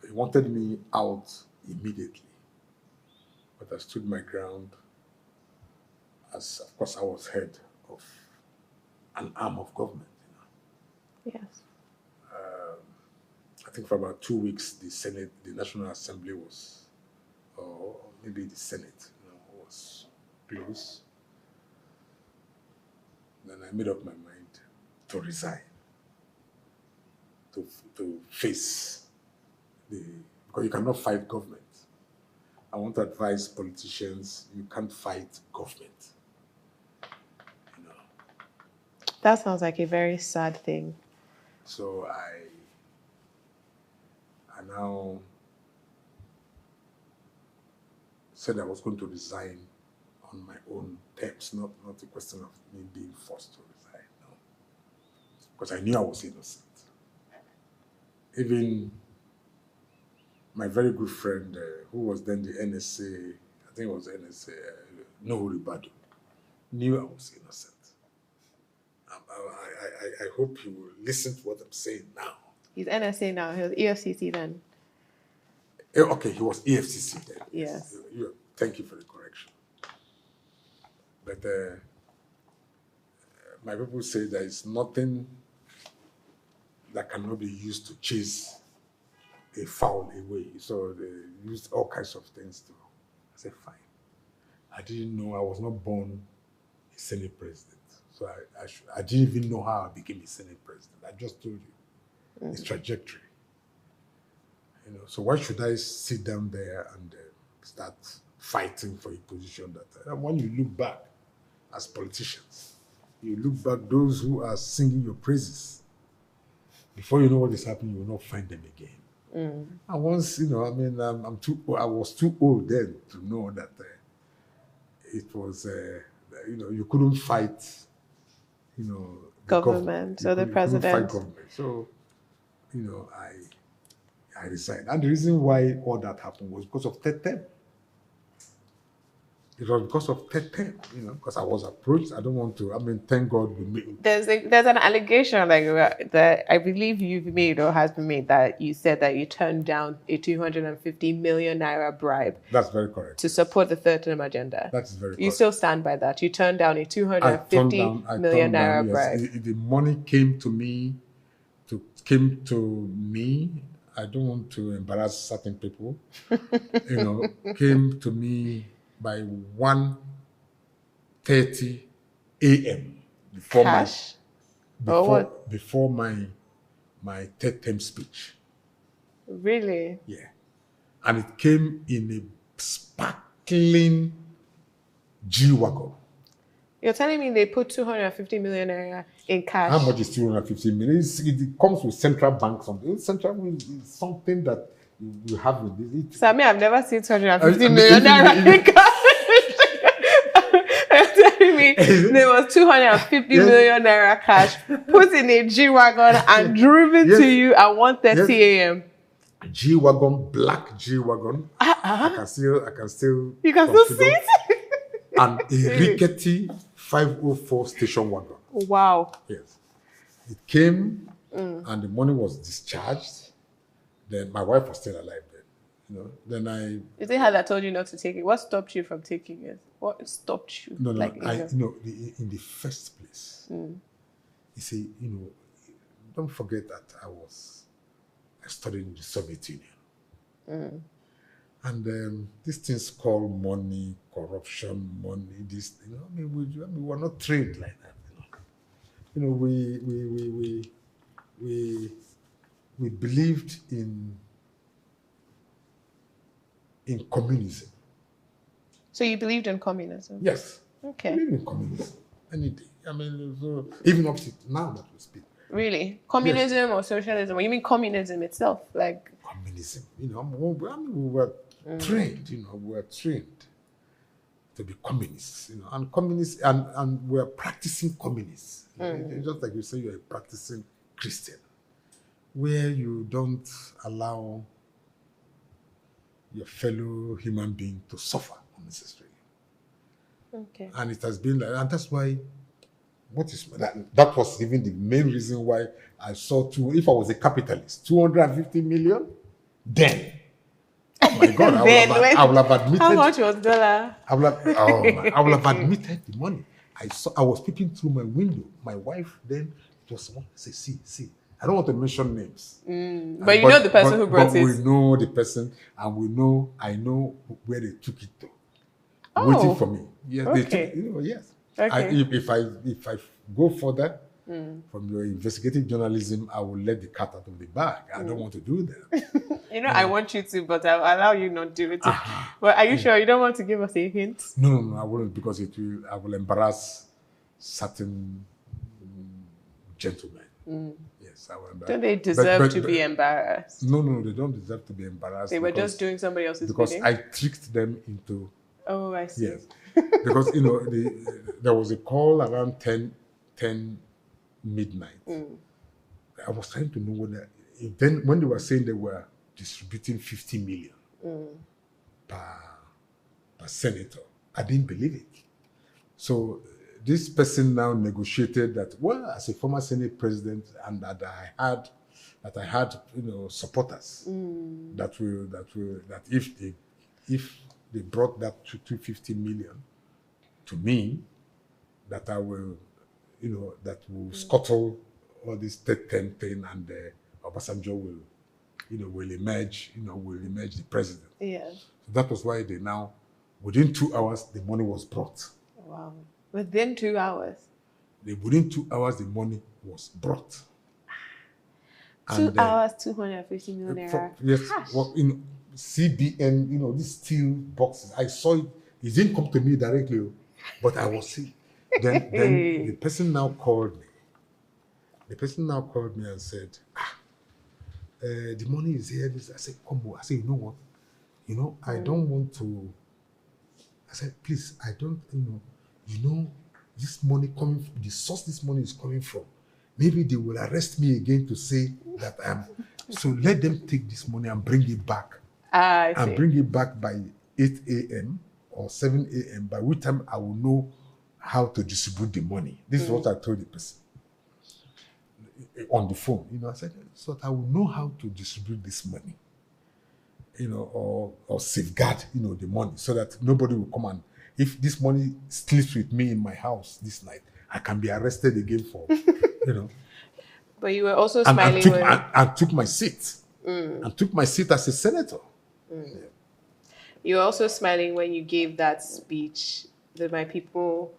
he wanted me out immediately. But I stood my ground as, of course, I was head of an arm of government. Yes. I think for about 2 weeks, the Senate, the National Assembly was, or maybe the Senate, was closed. Then I made up my mind to resign, to face because you cannot fight government. I want to advise politicians, you can't fight government. That sounds like a very sad thing. So I now said I was going to resign on my own terms, not a question of me being forced to resign, no. Because I knew I was innocent. Even my very good friend, who was then the NSA, I think it was NSA, Nuhu Ribadu, knew I was innocent. I hope he will listen to what I'm saying now. He's NSA now. He was EFCC then. Okay, he was EFCC then. Yes. Thank you for the correction. But my people say there is nothing that cannot be used to chase a fowl away. So they used all kinds of things to. I said, fine. I didn't know I was not born a Senate president. So I didn't even know how I became a Senate president. I just told you its trajectory. So why should I sit down there and start fighting for a position that when you look back as politicians, you look back those who are singing your praises. Before you know what is happening, you will not find them again. And once, I was too old then to know that it was, you couldn't fight, government or the president. You couldn't fight government. So, I resigned. And the reason why all that happened was because of third term. It was because of third term, because I was approached. I don't want to, thank God we made. There's an allegation that I believe you've made or has been made that you said that you turned down a 250 million naira bribe. That's very correct. To support the third term agenda. That's very correct. You still stand by that? You turned down a 250 million naira bribe. Yes. The money came to me, I don't want to embarrass certain people, came to me by 1:30 a.m. before my third term speech. Really? Yeah. And it came in a sparkling G-Wagon. You're telling me they put 250 million naira in cash? How much is 250 million? It comes with central bank something. Central bank is something that you have with it. Sammy, I've never seen 250 million naira in cash. You're telling me there was 250 million naira cash put in a G-Wagon and driven to you at 1:30 a.m. G-Wagon, black G-Wagon. I can still. You can still see it. And a rickety 504 station wagon. Wow. Yes. It came and the money was discharged. Then my wife was still alive then. Then Is it her that told you not to take it? What stopped you from taking it? What stopped you? No, in the first place, you see, don't forget that I studied in the Soviet Union. And these things called money, corruption, we were not trained like that. We believed in communism. So you believed in communism? Yes. Okay. I believe in communism any day. So even up to now that we speak. Really? Communism or socialism? Or you mean communism itself? Like communism. We were trained, we were trained to be communists, and communists, and we're practicing communists. Just like you say, you're a practicing Christian, where you don't allow your fellow human being to suffer unnecessarily. Okay. And it has been like, and that's why what is that was even the main reason why I saw if I was a capitalist, 250 million, then oh my God, I would have admitted. How much was dollar? I would have admitted the money. I was peeping through my window. My wife then it was someone say, see. I don't want to mention names. But you know the person who brought it. We know the person, and I know where they took it to. Oh, waiting for me. Yes, okay. they took, yes. Okay. If I go further from your investigative journalism, I will let the cat out of the bag. I don't want to do that. I want you to, but I'll allow you not do it. But are you sure you don't want to give us a hint? No, I wouldn't, because I will embarrass certain gentlemen. Yes, I will embarrass. Don't they deserve to be embarrassed? No, they don't deserve to be embarrassed. They were just doing somebody else's because bidding? I tricked them into. Oh, I see. Yes, because there was a call around 10 midnight. I was trying to know whether then when they were saying they were distributing 50 million per senator, I didn't believe it. So this person now negotiated that, well, as a former Senate president, and that I had supporters that if they brought that to 250 million to me, that I will, that will scuttle all this 10 thing, and Obasanjo will emerge the president. Yeah. So that was why they now, within 2 hours, the money was brought. Wow. Within 2 hours? Within 2 hours, the money was brought. 2 hours, 250 million naira. Yes, well, CBN, these steel boxes. I saw it. It didn't come to me directly, but I was seeing. Then the person now called me. The person now called me and said, the money is here. I said, come on. I said, you know what? I don't want to. I said, please, I don't, this money coming from the source this money is coming from. Maybe they will arrest me again to say that I'm. So let them take this money and bring it back. And bring it back by 8 a.m. or 7 a.m., by which time I will know how to distribute the money. This is what I told the person on the phone. I said, so that I will know how to distribute this money, or safeguard, the money, so that nobody will come and, if this money sleeps with me in my house this night, I can be arrested again for, But you were also smiling and took my seat. And took my seat as a senator. Yeah. You were also smiling when you gave that speech, my people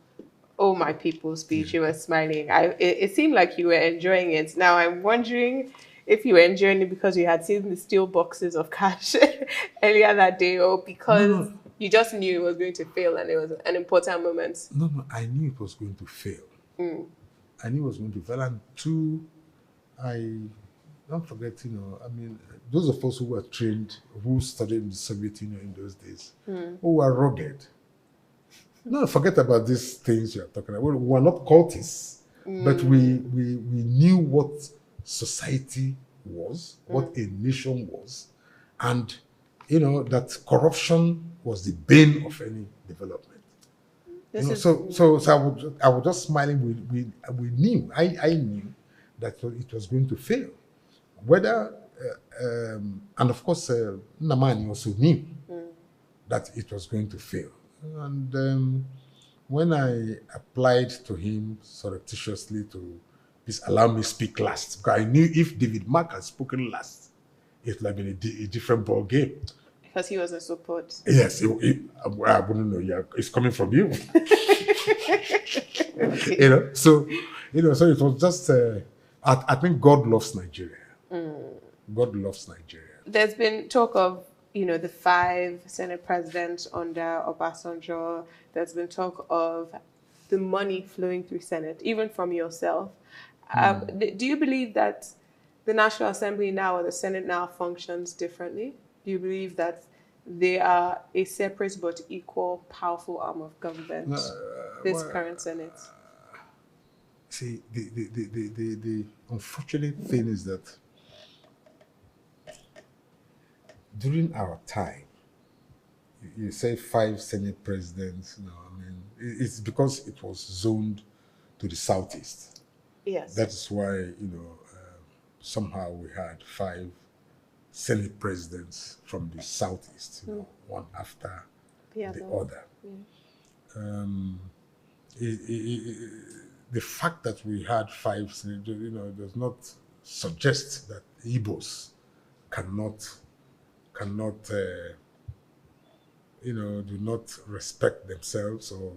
speech. You were smiling. It seemed like you were enjoying it. Now I'm wondering if you were enjoying it because you had seen the steel boxes of cash earlier that day, or because you just knew it was going to fail and it was an important moment. No, I knew it was going to fail. I knew it was going to fail. And two, don't forget, those of us who were trained, who studied in the Soviet Union in those days, who were rugged. No, forget about these things you're talking about. We were not cultists, but we knew what society was, what a nation was, and that corruption was the bane of any development. So I was just smiling. We knew. I knew that it was going to fail. Whether and of course Namani also knew that it was going to fail. And when I applied to him surreptitiously to please allow me speak last, because I knew if David Mark had spoken last, it would have been a different ball game. Because he was in support. Yes, I wouldn't know. Yeah, it's coming from you. So it was just. I think God loves Nigeria. God loves Nigeria. There's been talk of the 5 Senate presidents under Obasanjo. There's been talk of the money flowing through Senate, even from yourself. Do you believe that the National Assembly now or the Senate now functions differently? Do you believe that they are a separate but equal, powerful arm of government, current Senate? See, the unfortunate thing is that during our time, you say 5 Senate presidents, it's because it was zoned to the southeast. Yes. That is why, somehow we had 5 Senate presidents from the southeast, one after the other. The fact that we had 5 senators, does not suggest that Igbos cannot, do not respect themselves or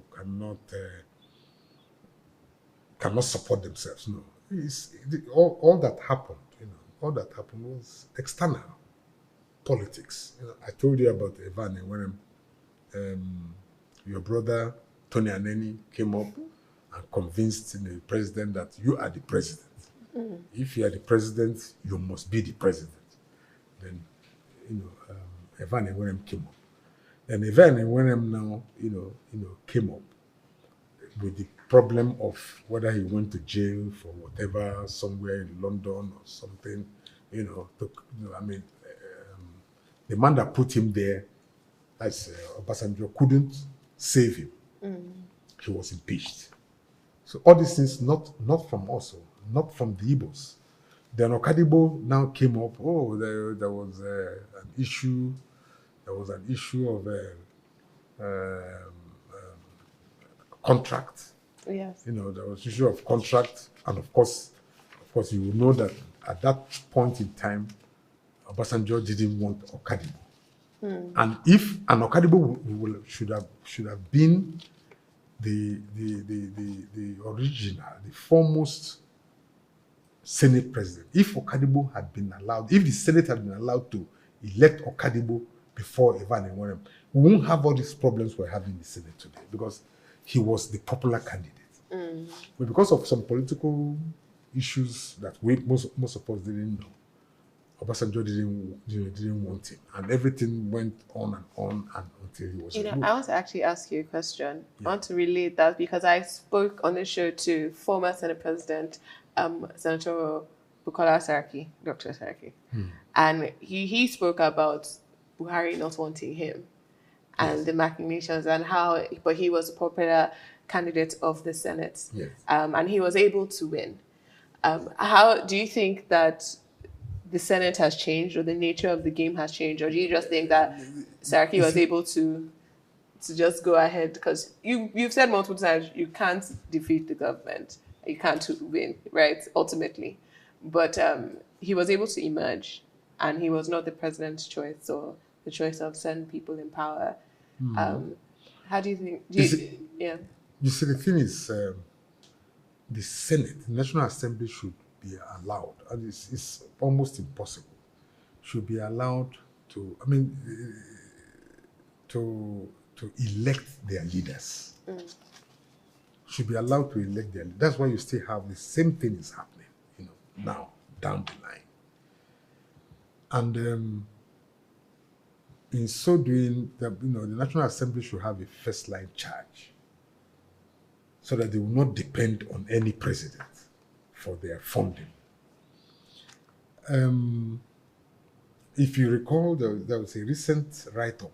cannot support themselves. No, all that happened. All that happened was external politics. I told you about Evane when your brother Tony Aneni came up and convinced the president that you are the president. If you are the president, you must be the president. Then, Evane Wenem came up. And Evane Wenem now, came up with the problem of whether he went to jail for whatever, somewhere in London or something, the man that put him there, as Obasanjo, couldn't save him. He was impeached. So all these things, not from us, not from the Igbos. Then Okadibo now came up. Oh, there was an issue. There was an issue of contract. Yes. There was issue of contract, and of course, you will know that at that point in time, Obasanjo didn't want Okadibo. And if an Okadibo should have been the original, the foremost Senate president. If Okadibo had been allowed, if the Senate had been allowed to elect Okadibo before Evane Werem, we won't have all these problems we're having in the Senate today, because he was the popular candidate. But because of some political issues that most of us didn't know, Obasanjo didn't want him, and everything went on and until he was removed. I want to actually ask you a question. Yeah. I want to relate that because I spoke on the show to former Senate President Senator Bukola Saraki, Dr. Saraki, and he spoke about Buhari not wanting him and the machinations and how, but he was a popular candidate of the Senate, and he was able to win. How do you think that the Senate has changed, or the nature of the game has changed, or do you just think that Saraki was able to just go ahead? Because you've said multiple times you can't defeat the government, you can't win, right? Ultimately, but he was able to emerge, and he was not the president's choice or the choice of certain people in power. How do you think? You see, the thing is, the Senate, the National Assembly, should be allowed, and it's almost impossible, should be allowed to, to elect their leaders. Should be allowed to elect their leaders. That's why you still have the same thing is happening, now, down the line. And in so doing, the National Assembly should have a first-line charge, so that they will not depend on any president for their funding. If you recall, there was a recent write-up,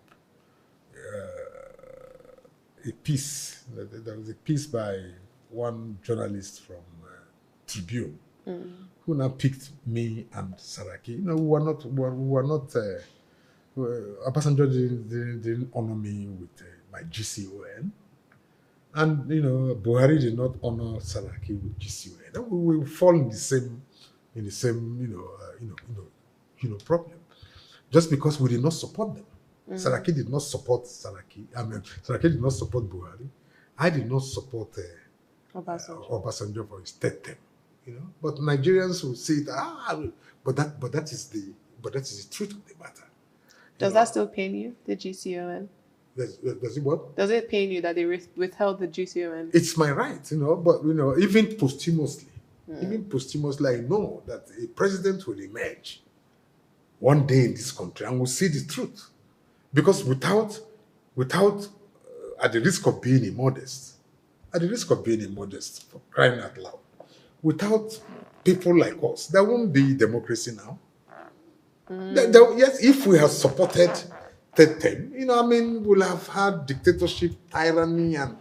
a piece. There was a piece by one journalist from Tribune, who now picked me and Saraki. We were not. Obasanjo didn't honor me with my GCON. And Buhari did not honor Saraki with GCON. We will fall in the same problem, just because we did not support them. Saraki did not support Saraki. Saraki did not support Buhari. I did not support Obasanjo for his third term. But Nigerians will say that but that is the truth of the matter. Does that still pain you, the GCON? Does it what? Does it pain you that they withheld the GCON? It's my right, but even posthumously, I know that a president will emerge one day in this country and will see the truth. Because without at the risk of being immodest, for crying out loud, without people like us, there won't be democracy now. Yes, if we have supported third term, we'll have had dictatorship, tyranny, and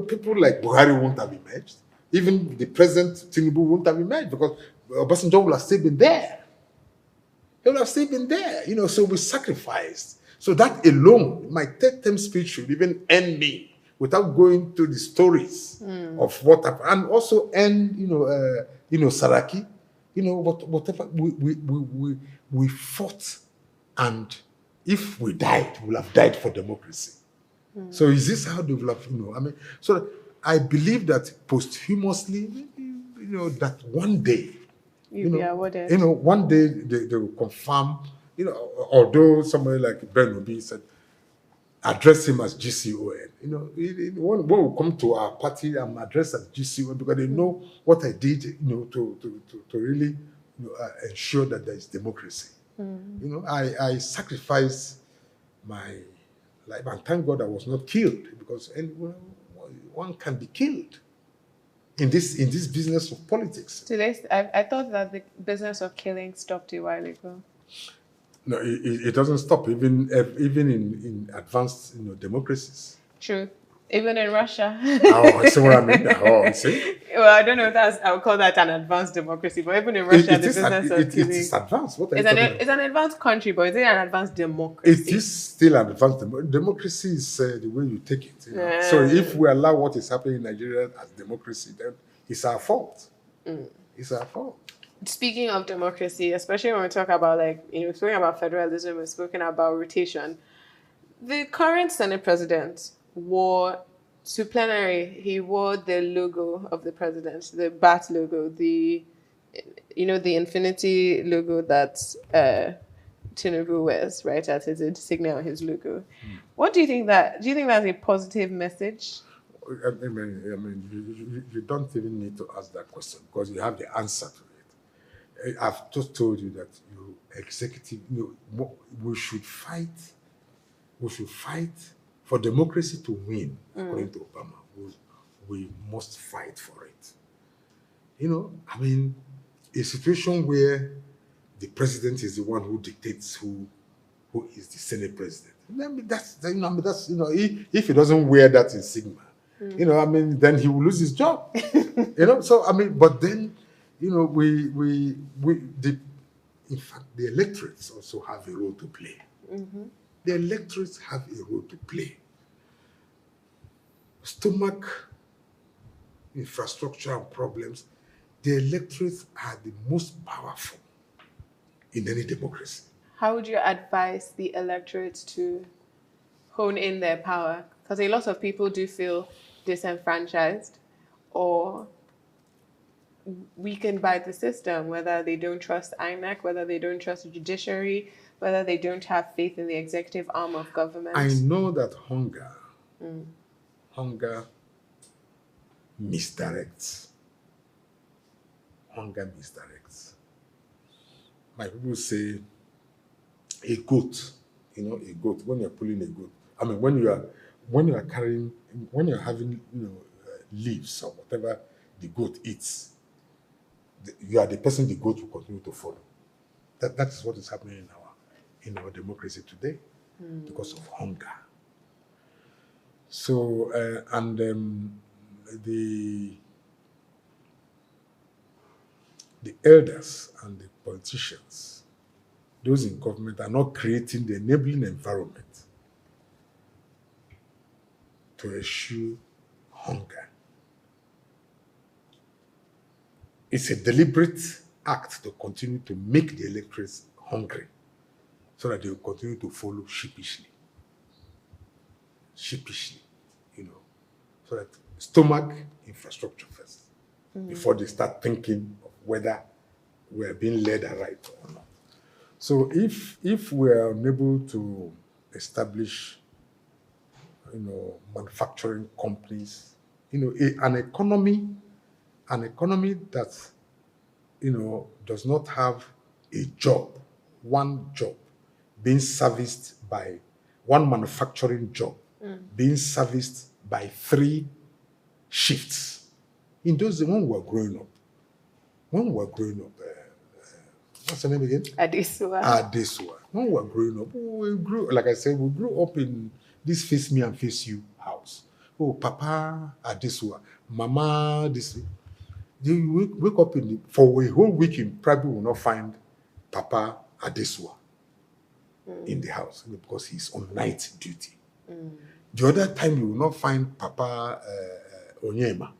people like Buhari won't have emerged. even the president Tinubu wouldn't have emerged because Obasanjo would have still been there. He would have still been there, you know, so we sacrificed. So that alone, my third term speech should even end me without going to the stories of what happened. And also end, Saraki, whatever we fought, and if we died, we will have died for democracy. So is this how they will have, so I believe that posthumously, that one day, You'll be awarded. one day they will confirm, although somebody like Ben Obi said, address him as GCON. One will come to our party and address as GCON because they know what I did, to really ensure that there is democracy. I sacrificed my life, and thank God I was not killed, because one can be killed in this business of politics. I thought that the business of killing stopped a while ago. No, it doesn't stop, even in advanced democracies. True. Even in Russia. Oh, see what I mean? Oh, see? Well, I don't know if I would call that an advanced democracy, but even in Russia, the business of killing... It's advanced. What are it's an advanced country, but is it an advanced democracy? It is still an advanced democracy. Is the way you take it. So if we allow what is happening in Nigeria as democracy, then it's our fault. It's our fault. Speaking of democracy, especially when we talk about speaking about federalism, we're speaking about rotation. The current Senate president wore to plenary. He wore the logo of the president, the bat logo, the infinity logo that Tinubu wears, right? As his signal, his logo. What do you think do you think that's a positive message? I mean, you don't even need to ask that question because you have the answer to it. I've just told you that we should fight. We should fight for democracy to win, according to Obama. We must fight for it. A situation where the president is the one who dictates who is the Senate president. If he doesn't wear that insignia, then he will lose his job. But then, in fact, the electorates also have a role to play. The electorates have a role to play. Stomach, infrastructure, and problems, the electorates are the most powerful in any democracy. How would you advise the electorates to hone in their power? Because a lot of people do feel disenfranchised or weakened by the system, whether they don't trust INEC, whether they don't trust the judiciary, whether they don't have faith in the executive arm of government. I know that hunger misdirects. Hunger misdirects. My people say a goat, a goat, when you're pulling a goat, when you are having, leaves or whatever the goat eats, you are the person the goat will continue to follow. That is what is happening in our democracy today because of hunger. So, the elders and the politicians, those in government, are not creating the enabling environment to eschew hunger. It's a deliberate act to continue to make the electorates hungry so that they will continue to follow sheepishly, so that stomach, infrastructure first, before they start thinking of whether we are being led aright or not. So if we are unable to establish, manufacturing companies, an economy that, does not have a job, one job, being serviced by one manufacturing job, being serviced by 3 shifts. In those days, when we were growing up, what's the name again? Adesua. When we were growing up, we grew up in this face me and face you house. Oh, Papa Adesua, Mama this. You wake up for a whole week, you probably will not find Papa Adesua in the house because he's on night duty. The other time, you will not find Papa Onyema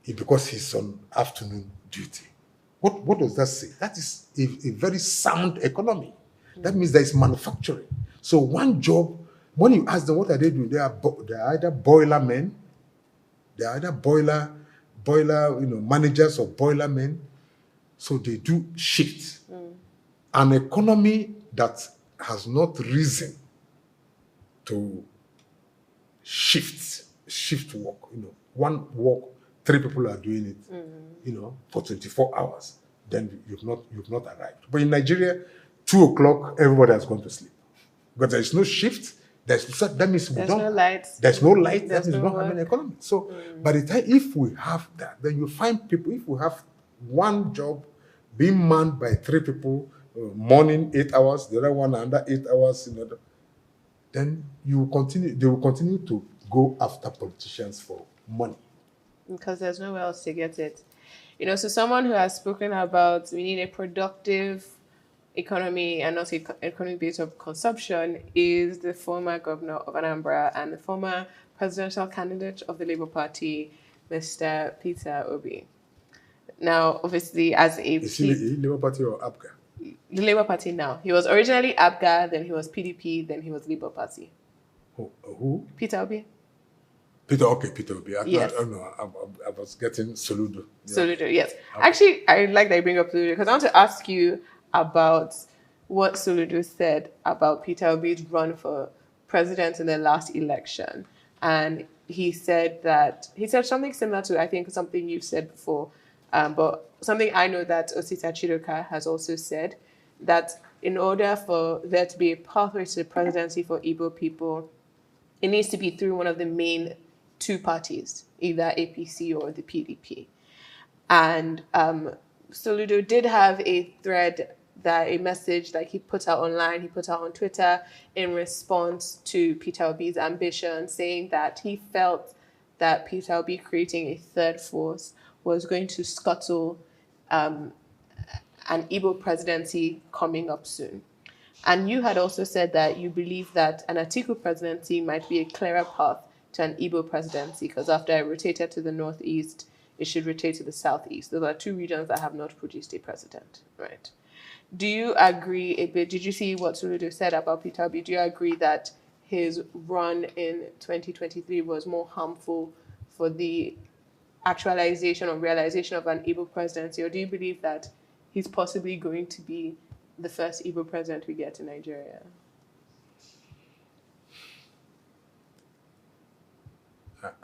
because he's on afternoon duty. What does that say? That is a very sound economy. That means there is manufacturing. So one job, when you ask them what are they doing, they are either boiler men, they are either boiler managers or boiler men. So they do shifts. An economy that has not risen to shift work. One work, 3 people are doing it, for 24 hours. Then you've not arrived. But in Nigeria, 2 o'clock, everybody has gone to sleep. Because there is no shift. That means There's no lights. There's no light. There's That means no we don't work. have an economy. So by the time, if we have that, then you find people, if we have one job being manned by 3 people, morning 8 hours, the other one under 8 hours, then they will continue to go after politicians for money. Because there's nowhere else to get it. So someone who has spoken about we need a productive economy and not an economy based on consumption is the former governor of Anambra and the former presidential candidate of the Labour Party, Mr. Peter Obi. Now, obviously, as a Is he the Labour Party or APGA? the Labour Party now. He was originally APGA, then he was PDP, then he was Labour Party. Who? Peter Obi. Peter Obi. Yes. I was getting Soludo. Yeah. Soludo, yes. Okay. Actually, I like that you bring up Soludo because I want to ask you about what Soludo said about Peter Obi's run for president in the last election. And he said something similar to, I think, something you've said before, but something I know that Osita Chidoka has also said, that in order for there to be a pathway to the presidency for Igbo people, it needs to be through one of the main 2 parties, either APC or the PDP. And Soludo did have a thread, a message that he put out online, he put out on Twitter in response to Peter Obi's ambition, saying that he felt that Peter Obi creating a 3rd force was going to scuttle an Igbo presidency coming up soon. And you had also said that you believe that an Atiku presidency might be a clearer path to an Igbo presidency because after it rotated to the northeast, it should rotate to the southeast. Those are 2 regions that have not produced a president, right? Do you agree a bit? Did you see what Soludo said about Peter Obi? Do you agree that his run in 2023 was more harmful for the actualization or realization of an Igbo presidency? Or do you believe that he's possibly going to be the first Igbo president we get in Nigeria?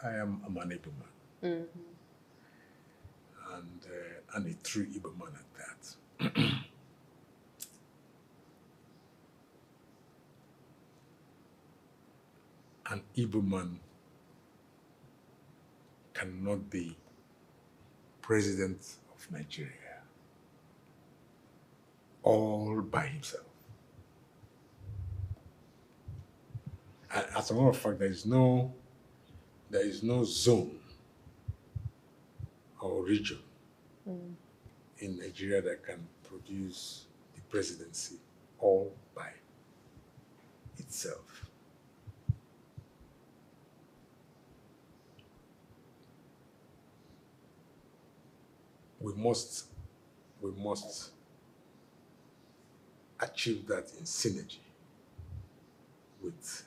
I'm an Igbo man. And a true Igbo man at that. An Igbo man cannot be president of Nigeria all by himself. And as a matter of fact, there is no zone or region in Nigeria that can produce the presidency all by itself. We must achieve that in synergy with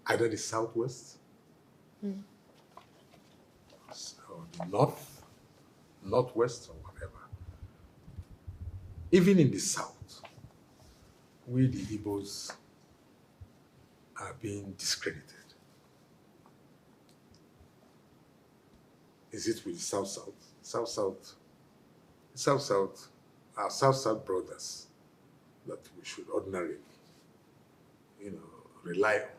either the Southwest or the North, Northwest, or whatever. Even in the South, we the Igbos are being discredited. Is it with the South-South? South-South, our South-South brothers that we should ordinarily, rely on.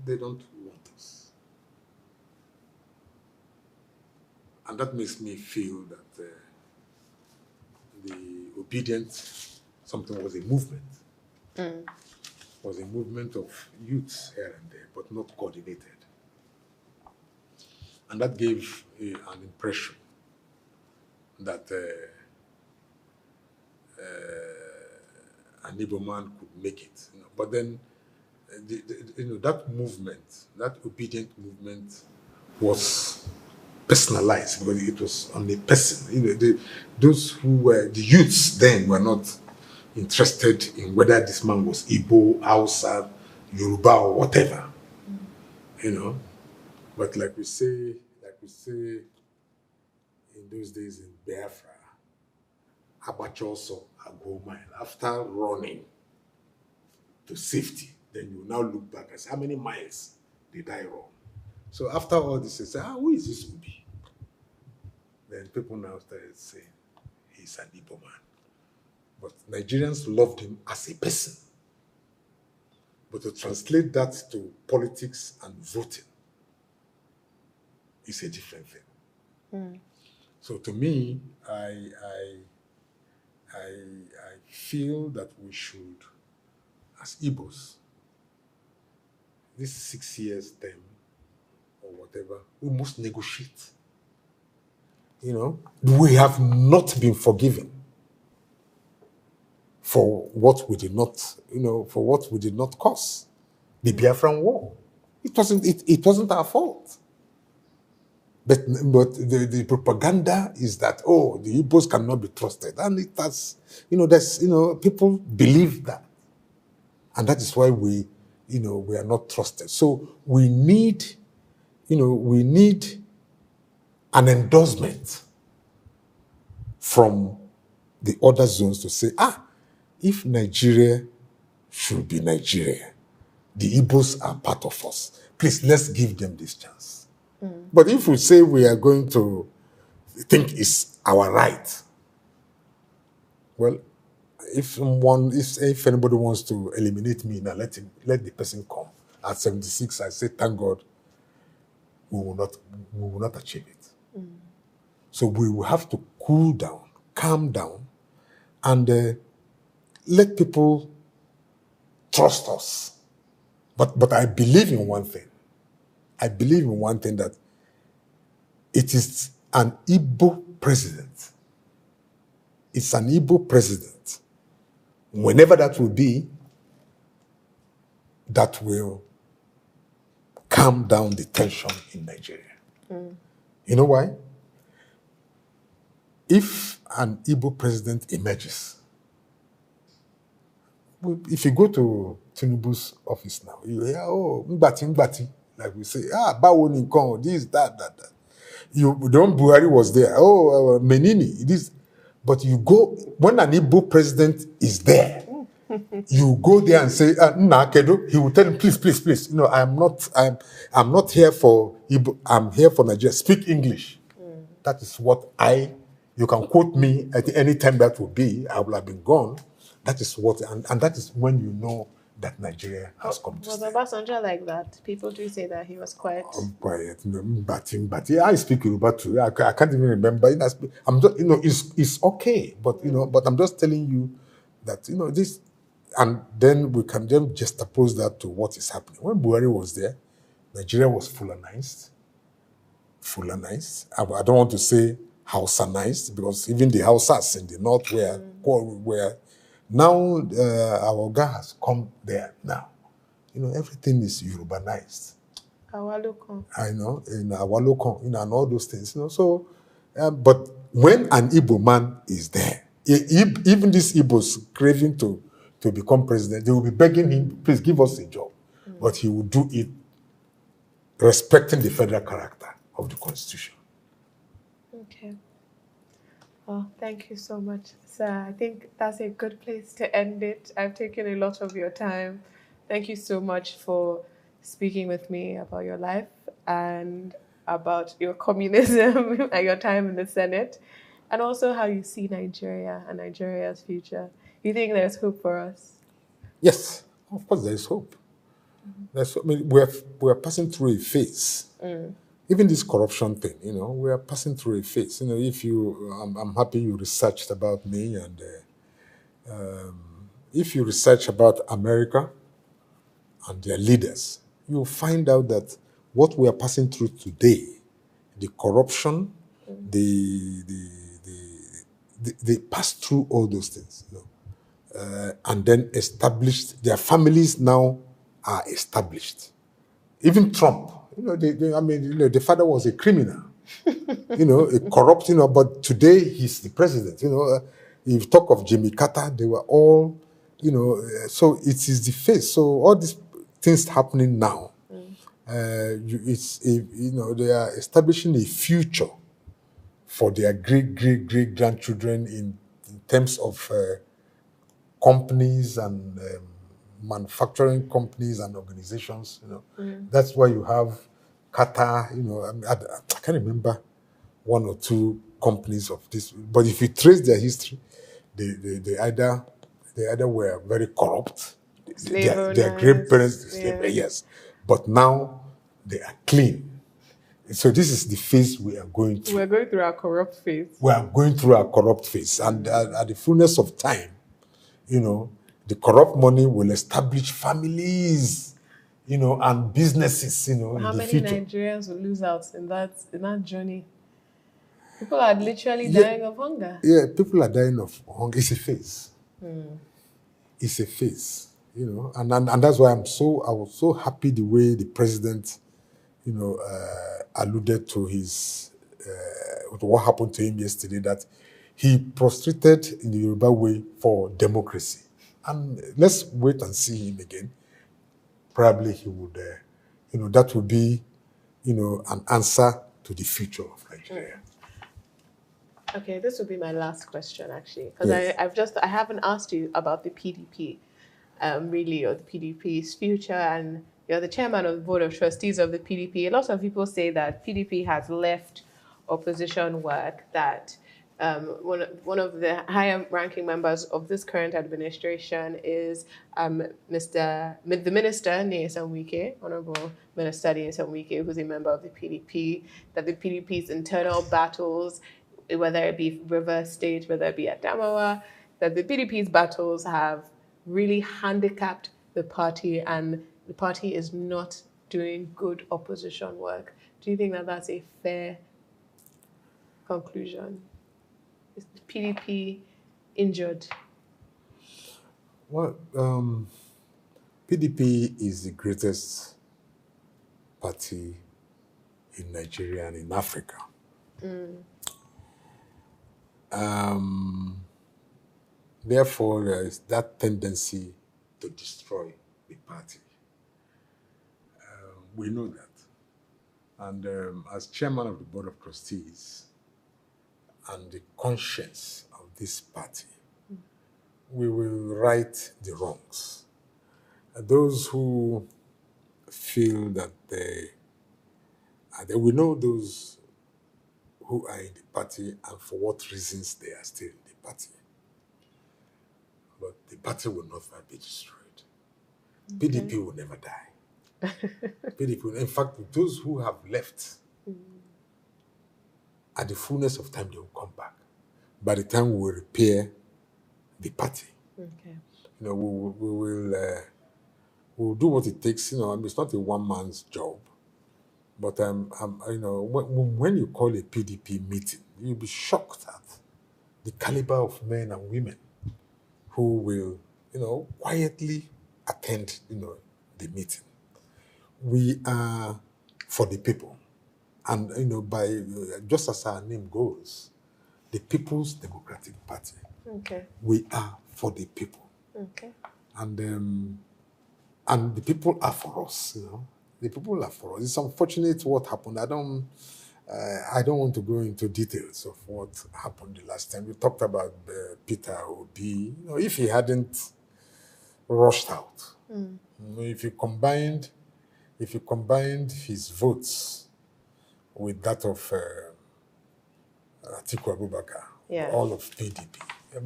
They don't want us. And that makes me feel that the obedient something was a movement. Was a movement of youths here and there, but not coordinated. And that gave an impression that an Igbo man could make it. But then, that movement, that obedient movement, was personalized because it was on a person. Those who were the youths then were not interested in whether this man was Igbo, Hausa, Yoruba, or whatever. But like we say in those days in Biafra, Abachoso go mile. After running to safety, then you now look back and say, how many miles did I run? So after all this, they say, who is this Ubi? Then people now started saying, he's an Igbo man. But Nigerians loved him as a person. But to translate that to politics and voting is a different thing. So to me, I feel that we should, as Igbos, this 6 years term or whatever, we must negotiate. We have not been forgiven for what we did not, cause. The Biafran War. It wasn't our fault. But the propaganda is that, the Igbos cannot be trusted. And it has, people believe that. And that is why we are not trusted. So we need an endorsement from the other zones to say, if Nigeria should be Nigeria, the Igbos are part of us. Please, let's give them this chance. But if we say we are going to think it's our right, well, if anybody wants to eliminate me, now let the person come. At 76, I say, thank God, we will not achieve it. So we will have to cool down, calm down, and let people trust us. But I believe in one thing. I believe in one thing, that it is an Igbo president. It's an Igbo president. Whenever that will be, that will calm down the tension in Nigeria. You know why? If an Igbo president emerges, if you go to Tinubu's office now, you hear, Mbati, like we say, Bawo Ninkon, this, that. Don Buhari was there, Menini, this. But you go, when an Igbo president is there, you go there and say, Kedo, he will tell him, please, I'm not here for Igbo, I'm here for Nigeria. Speak English. That is what you can quote me at any time that will be, I will have been gone. That is what, and that is when you know that Nigeria has come to stay. Was Obasanjo like that? People do say that he was quiet. Quiet, but yeah, I speak Yoruba too. I can't even remember. I'm just, it's okay, but but I'm just telling you that this, and then we can then juxtapose that to what is happening. When Buhari was there, Nigeria was Fulanized. I don't want to say Hausanized, because even the Hausas in the north were now our guy has come there now. Everything is Yorubanized. Awalokon. I know, in Awalokon, and all those things. So, but when an Igbo man is there, even these Igbos craving to become president, they will be begging him, please give us a job. But he will do it respecting the federal character of the Constitution. Okay. Well, thank you so much, sir. I think that's a good place to end it. I've taken a lot of your time. Thank you so much for speaking with me about your life and about your communism and your time in the Senate, and also how you see Nigeria and Nigeria's future. You think there's hope for us? Yes, of course there is hope. We are passing through a phase. Even this corruption thing, we are passing through a phase. If I'm happy you researched about me, and if you research about America and their leaders, you'll find out that what we are passing through today the corruption, they passed through all those things, and then established their families. Now are established. Even Trump, the father was a criminal, a corrupt, but today he's the president. If you talk of Jimmy Carter, they were all, so it is the face. So all these things happening now, they are establishing a future for their great grandchildren in terms of companies and manufacturing companies and organizations. That's why you have Qatar. I can't remember one or two companies of this, but if you trace their history, they either were very corrupt. Their great parents, yes, but now they are clean. So this is the phase we are going through. We're going through our corrupt phase. We are going through our corrupt phase, and at the fullness of time, the corrupt money will establish families, and businesses, How in the many future. Nigerians will lose out in that journey? People are literally dying of hunger. Yeah, people are dying of hunger. It's a phase. It's a phase, and that's why I was so happy the way the president, alluded to to what happened to him yesterday, that he prostrated in the Yoruba way for democracy. And let's wait and see him again. Probably he would, that would be, an answer to the future of Nigeria. Okay, this will be my last question, actually, because Yes. I haven't asked you about the PDP, really, or the PDP's future, and you're the chairman of the board of trustees of the PDP. A lot of people say that PDP has left opposition work, that one of the higher ranking members of this current administration is the Minister, Nyesom Wike, Honorable Minister Nyesom Wike, who's a member of the PDP, that the PDP's internal battles, whether it be River State, whether it be Adamawa, that the PDP's battles have really handicapped the party, and the party is not doing good opposition work. Do you think that that's a fair conclusion? Is the PDP injured? Well, PDP is the greatest party in Nigeria and in Africa. Therefore, there is that tendency to destroy the party. We know that. And as chairman of the board of trustees and the conscience of this party, we will right the wrongs. Those who feel that we know those who are in the party and for what reasons they are still in the party. But the party will not be destroyed. Okay. PDP will never die. PDP, in fact, those who have left, at the fullness of time, they will come back. By the time we will repair the party, Okay. we will do what it takes. It's not a one-man's job. But when you call a PDP meeting, you'll be shocked at the caliber of men and women who will, quietly attend, the meeting. We are for the people, and just as our name goes, the People's Democratic Party. Okay. We are for the people. Okay. And the people are for us. The people are for us. It's unfortunate what happened. I don't want to go into details of what happened the last time. We talked about Peter Obi. If he hadn't rushed out, if you combined his votes with that of Atiku Abubakar, all of PDP, it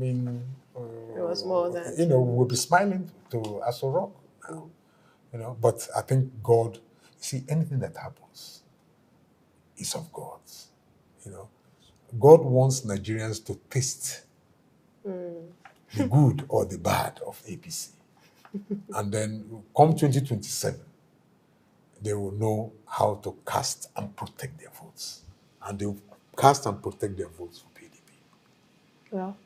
was more than we'll be smiling to Aso Rock now. But I think God. See, anything that happens is of God. God wants Nigerians to taste the good or the bad of APC. And then come 2027, they will know how to cast and protect their votes. and they'll cast and protect their votes for PDP. Well,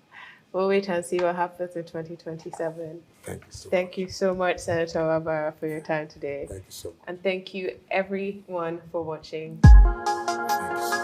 we'll wait and see what happens in 2027. Thank you so much. Thank you so much, Senator Wabara, for your time today. Thank you so much. And thank you, everyone, for watching. Thank you so much.